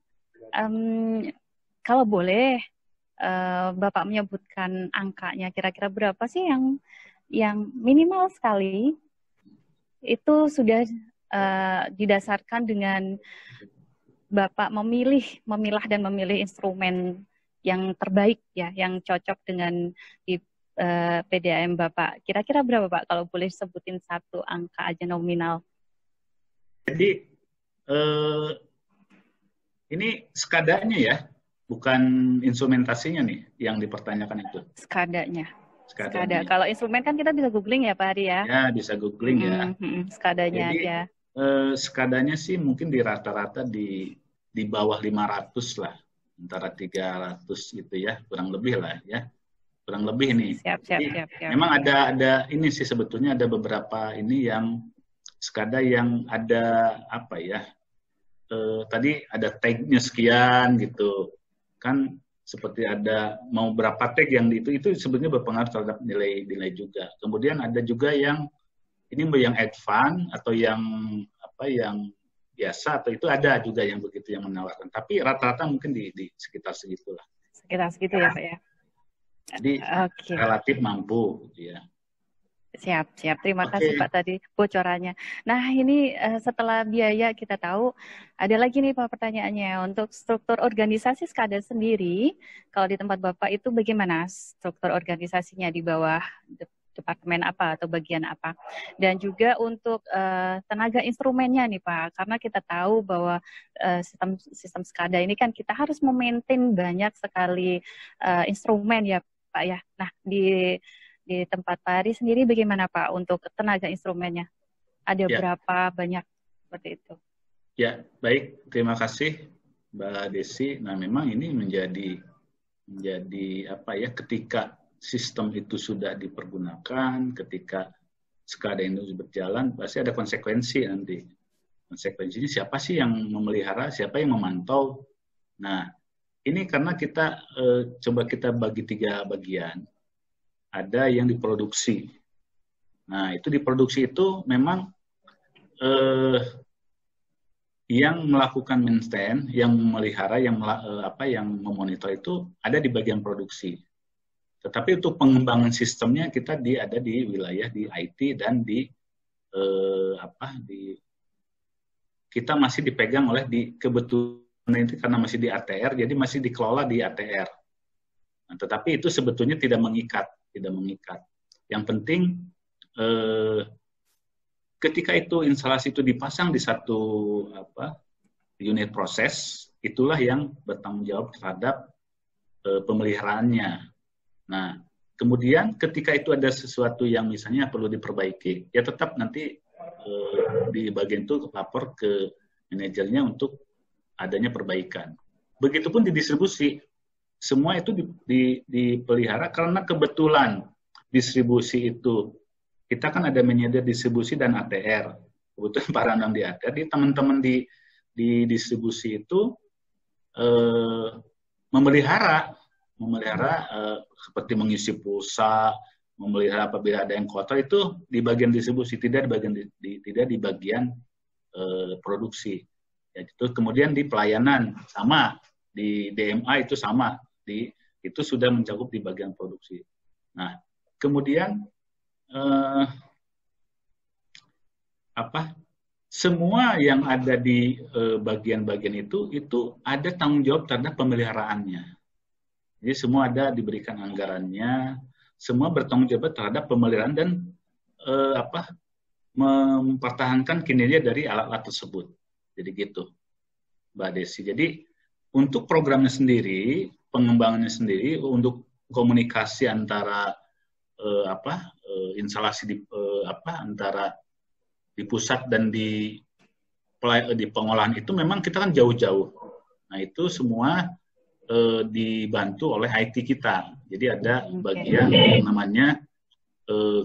Kalau boleh Bapak menyebutkan angkanya, kira-kira berapa sih yang minimal sekali itu sudah didasarkan dengan Bapak memilah dan memilih instrumen yang terbaik ya, yang cocok dengan di PDAM Bapak. Kira-kira berapa Pak kalau boleh sebutin satu angka aja nominal? Jadi ini SCADA-nya ya, bukan instrumentasinya nih yang dipertanyakan itu. SCADA-nya. SCADA. Kalau instrumen kan kita bisa googling ya Pak Hari ya? Ya, bisa googling ya. SCADA-nya aja. SCADA-nya sih mungkin di rata-rata di bawah 500 lah. Antara 300 gitu ya, kurang lebih lah ya. Kurang lebih nih. Siap. Memang ada ini sih sebetulnya ada beberapa ini yang SCADA yang ada apa ya? Tadi ada tag-nya sekian gitu. Kan seperti ada mau berapa tag yang itu sebenarnya berpengaruh terhadap nilai juga. Kemudian ada juga yang ini yang advance atau yang biasa, atau itu ada juga yang begitu yang menawarkan. Tapi rata-rata mungkin di sekitar segitulah. Sekitar segitu ya Pak ya. Jadi relatif mampu gitu ya. Siap. Terima kasih Pak tadi bocorannya. Nah ini setelah biaya kita tahu, ada lagi nih Pak pertanyaannya. Untuk struktur organisasi SCADA sendiri, kalau di tempat Bapak itu bagaimana struktur organisasinya, di bawah departemen apa atau bagian apa? Dan juga untuk tenaga instrumennya nih Pak, karena kita tahu bahwa sistem SCADA ini kan kita harus memaintain banyak sekali instrumen ya Pak ya. Nah di tempat Pak Hari sendiri bagaimana Pak untuk tenaga instrumennya? Ada berapa banyak seperti itu? Ya, baik. Terima kasih Mbak Desi. Nah, memang ini menjadi apa ya, ketika sistem itu sudah dipergunakan, ketika SCADA itu berjalan, pasti ada konsekuensi nanti. Konsekuensinya siapa sih yang memelihara, siapa yang memantau. Nah, ini karena kita coba kita bagi 3 bagian. Ada yang diproduksi. Nah, itu diproduksi itu memang yang melakukan maintain, yang memelihara, yang memonitor itu ada di bagian produksi. Tetapi untuk pengembangan sistemnya kita ada di wilayah di IT dan kita masih dipegang oleh kebetulan itu karena masih di ATR, jadi masih dikelola di ATR. Nah, tetapi itu sebetulnya tidak mengikat. Yang penting ketika itu instalasi itu dipasang di satu unit proses, itulah yang bertanggung jawab terhadap pemeliharaannya. Nah, kemudian ketika itu ada sesuatu yang misalnya perlu diperbaiki, ya tetap nanti di bagian itu lapor ke manajernya untuk adanya perbaikan. Begitupun di distribusi, semua itu dipelihara karena kebetulan distribusi itu, kita kan ada manajer distribusi dan ATR. Kebetulan Pak Randang di ATR, di teman-teman di distribusi itu memelihara seperti mengisi pulsa, memelihara apabila ada yang kotor itu di bagian distribusi, tidak di bagian produksi. Ya, itu kemudian di pelayanan sama, di DMA itu sama, itu sudah mencakup di bagian produksi. Nah, kemudian semua yang ada di bagian-bagian itu ada tanggung jawab terhadap pemeliharaannya. Jadi semua ada diberikan anggarannya, semua bertanggung jawab terhadap pemeliharaan dan mempertahankan kinerja dari alat-alat tersebut. Jadi gitu, Mbak Desi. Jadi untuk programnya sendiri, pengembangannya sendiri, untuk komunikasi antara instalasi antara di pusat dan di pengolahan itu memang kita kan jauh-jauh. Nah itu semua dibantu oleh IT kita. Jadi ada bagian yang namanya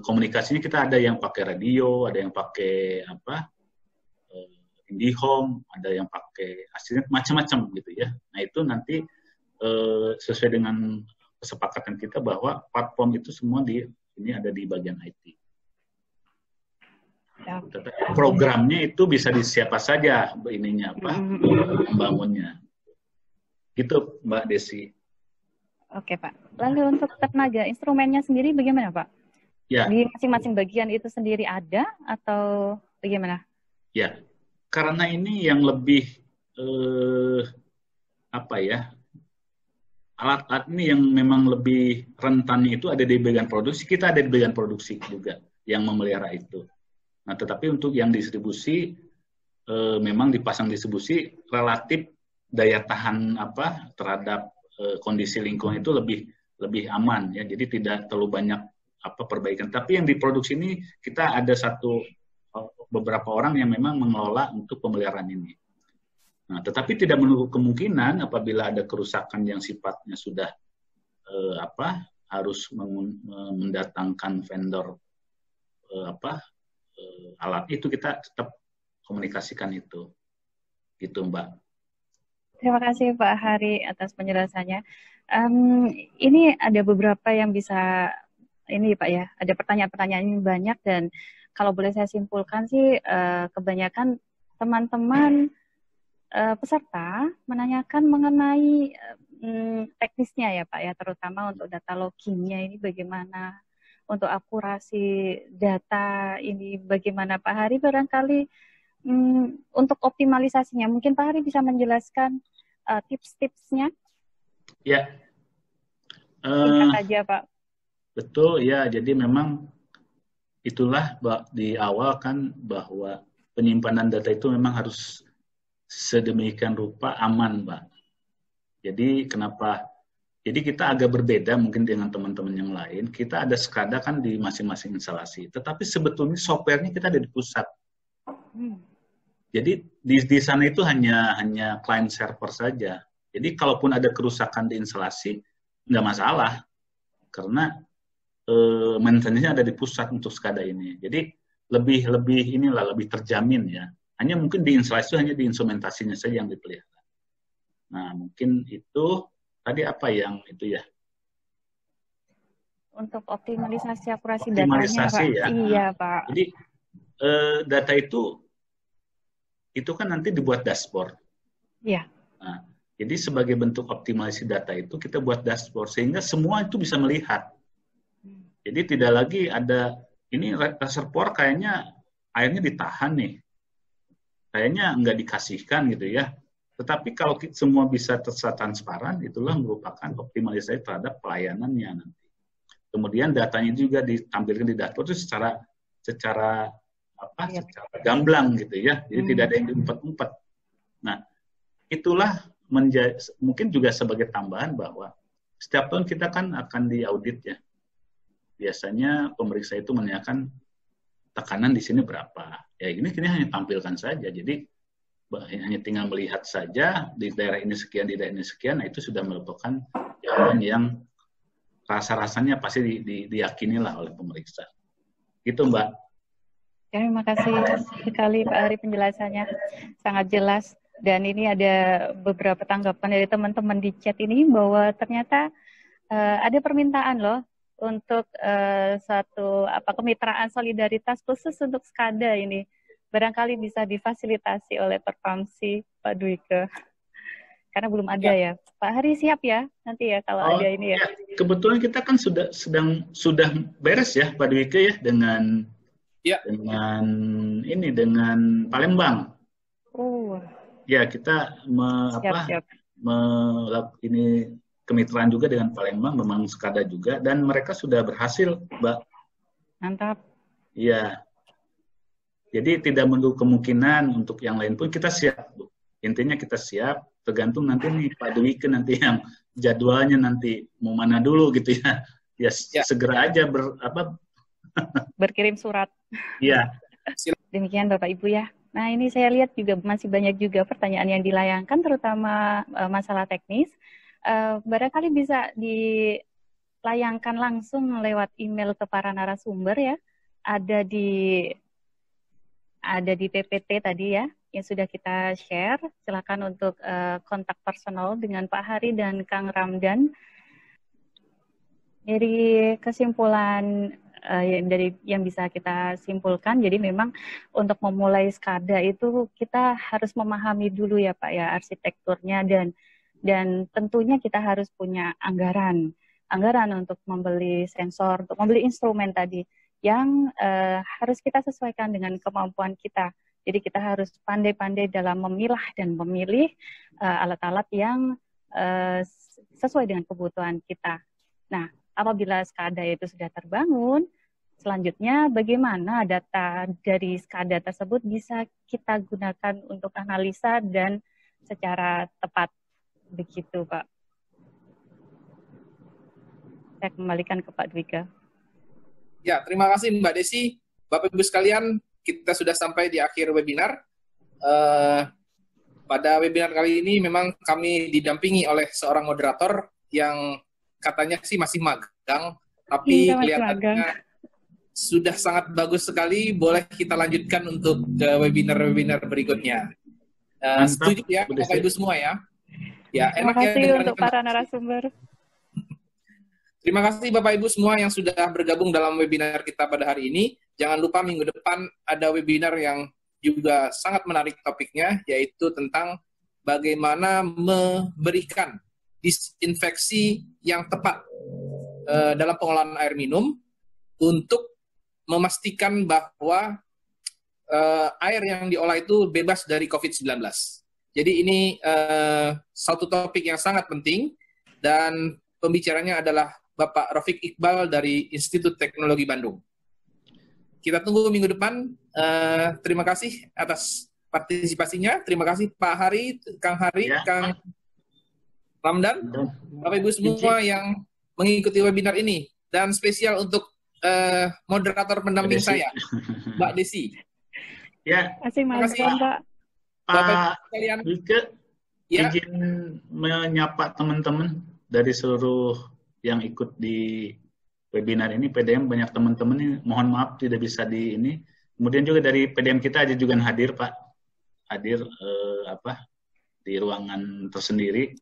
komunikasinya, kita ada yang pakai radio, ada yang pakai IndiHome, ada yang pakai aslinya macam-macam gitu ya. Nah itu nanti sesuai dengan kesepakatan kita bahwa platform itu semua ini ada di bagian IT. Programnya itu bisa di siapa saja membangunnya. Gitu Mbak Desi. Oke Pak. Lalu untuk tenaga instrumennya sendiri bagaimana Pak? Ya. Di masing-masing bagian itu sendiri ada atau bagaimana? Ya, karena ini yang lebih alat-alat ini yang memang lebih rentannya itu ada di bagian produksi, kita ada di bagian produksi juga yang memelihara itu. Nah, tetapi untuk yang distribusi memang dipasang distribusi relatif daya tahan terhadap kondisi lingkungan itu lebih aman ya. Jadi tidak terlalu banyak perbaikan. Tapi yang diproduksi ini kita ada beberapa orang yang memang mengelola untuk pemeliharaan ini. Nah, tetapi tidak menutup kemungkinan apabila ada kerusakan yang sifatnya sudah harus mendatangkan vendor alat itu, kita tetap komunikasikan itu. Gitu, Mbak. Terima kasih Pak Hari atas penjelasannya. Ini ada beberapa yang bisa ini Pak ya, ada pertanyaan-pertanyaan ini banyak, dan kalau boleh saya simpulkan sih kebanyakan teman-teman peserta menanyakan mengenai teknisnya ya Pak ya, terutama untuk data loggingnya ini bagaimana, untuk akurasi data ini bagaimana Pak Hari, barangkali untuk optimalisasinya mungkin Pak Hari bisa menjelaskan tips-tipsnya. Ya. Singkat saja Pak. Betul ya, jadi memang itulah di awal kan bahwa penyimpanan data itu memang harus sedemikian rupa aman, Pak. Jadi kenapa? Jadi kita agak berbeda mungkin dengan teman-teman yang lain. Kita ada SCADA kan di masing-masing instalasi, tetapi sebetulnya softwarenya kita ada di pusat. Jadi di sana itu hanya client server saja. Jadi kalaupun ada kerusakan di instalasi nggak masalah, karena maintenance-nya ada di pusat untuk SCADA ini. Jadi lebih terjamin ya. Hanya mungkin di instalasi hanya di instrumentasinya saja yang dipelihara. Nah, mungkin itu tadi apa yang itu ya? Untuk optimalisasi akurasi datanya, Pak. Ya. Iya, Pak. Jadi data itu kan nanti dibuat dashboard. Iya. Nah, jadi sebagai bentuk optimalisasi data itu kita buat dashboard sehingga semua itu bisa melihat. Jadi tidak lagi ada ini reservoir kayaknya airnya ditahan nih, kayaknya nggak dikasihkan gitu ya. Tetapi kalau semua bisa transparan, itulah merupakan optimalisasi terhadap pelayanannya nanti. Kemudian datanya juga ditampilkan di dashboard itu secara gamblang gitu ya. Jadi tidak ada yang diumpet-umpet. Nah, itulah mungkin juga sebagai tambahan bahwa setiap tahun kita kan akan diaudit ya. Biasanya pemeriksa itu menanyakan tekanan di sini berapa. Ya ini hanya tampilkan saja. Jadi hanya tinggal melihat saja di daerah ini sekian, di daerah ini sekian, nah itu sudah merupakan jawaban yang rasa-rasanya pasti diyakini lah oleh pemeriksa. Gitu Mbak. Terima kasih sekali Pak Ari penjelasannya, sangat jelas. Dan ini ada beberapa tanggapan dari teman-teman di chat ini bahwa ternyata ada permintaan loh untuk satu kemitraan solidaritas khusus untuk SKADA ini. Barangkali bisa difasilitasi oleh Perpamsi Pak Dwike. Karena belum ada ya. Pak Hari siap ya nanti ya kalau ada ini ya. Kebetulan kita kan sudah beres ya Pak Dwike ya dengan dengan Palembang. Ya kita ini kemitraan juga dengan Palembang, memang SKADA juga, dan mereka sudah berhasil, Mbak. Mantap. Iya. Jadi tidak menutup kemungkinan untuk yang lain pun kita siap, Bu. Intinya kita siap, tergantung nanti nih Pak Dwike nanti yang jadwalnya nanti mau mana dulu gitu ya. Ya. Segera aja berkirim surat. Iya. Demikian Bapak Ibu ya. Nah ini saya lihat juga masih banyak juga pertanyaan yang dilayangkan, terutama masalah teknis. Barangkali bisa dilayangkan langsung lewat email ke para narasumber ya. Ada di PPT tadi ya, yang sudah kita share. Silakan untuk kontak personal dengan Pak Hari dan Kang Ramdan. Dari kesimpulan yang bisa kita simpulkan, jadi memang untuk memulai SKADA itu kita harus memahami dulu ya Pak ya arsitekturnya, dan tentunya kita harus punya anggaran untuk membeli sensor, untuk membeli instrumen tadi yang harus kita sesuaikan dengan kemampuan kita. Jadi kita harus pandai-pandai dalam memilah dan memilih alat-alat yang sesuai dengan kebutuhan kita. Nah, apabila SKADA itu sudah terbangun, selanjutnya bagaimana data dari SKADA tersebut bisa kita gunakan untuk analisa dan secara tepat. Begitu, Pak. Saya kembalikan ke Pak Dwike. Ya, terima kasih Mbak Desi. Bapak Ibu sekalian, kita sudah sampai di akhir webinar. Pada webinar kali ini memang kami didampingi oleh seorang moderator yang katanya sih masih magang, tapi kelihatannya sudah sangat bagus sekali. Boleh kita lanjutkan untuk webinar-webinar berikutnya. Setuju ya Bapak Ibu semua ya? Ya, terima kasih untuk para narasumber. Terima kasih Bapak Ibu semua yang sudah bergabung dalam webinar kita pada hari ini. Jangan lupa minggu depan ada webinar yang juga sangat menarik topiknya, yaitu tentang bagaimana memberikan disinfeksi yang tepat dalam pengelolaan air minum untuk memastikan bahwa air yang diolah itu bebas dari COVID-19. Jadi ini satu topik yang sangat penting, dan pembicaranya adalah Bapak Rafiq Iqbal dari Institut Teknologi Bandung. Kita tunggu minggu depan. Terima kasih atas partisipasinya. Terima kasih Pak Hari, Kang Hari, ya. Kang Ramdan, Bapak Ibu semua yang mengikuti webinar ini. Dan spesial untuk moderator pendamping saya, Mbak Desi. Ya, terima kasih Pak. Pak Dwike, izin menyapa teman-teman dari seluruh yang ikut di webinar ini. PDM banyak teman-teman ini, mohon maaf tidak bisa di ini. Kemudian juga dari PDM kita ada juga hadir Pak, hadir di ruangan tersendiri.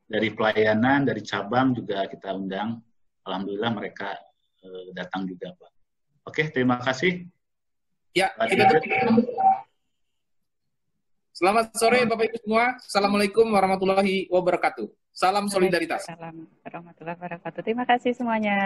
Dari pelayanan, dari cabang juga kita undang. Alhamdulillah mereka datang juga Pak. Oke, terima kasih. Ya, kita selamat sore Bapak Ibu semua. Assalamualaikum warahmatullahi wabarakatuh. Salam solidaritas. Salam warahmatullahi wabarakatuh. Terima kasih semuanya.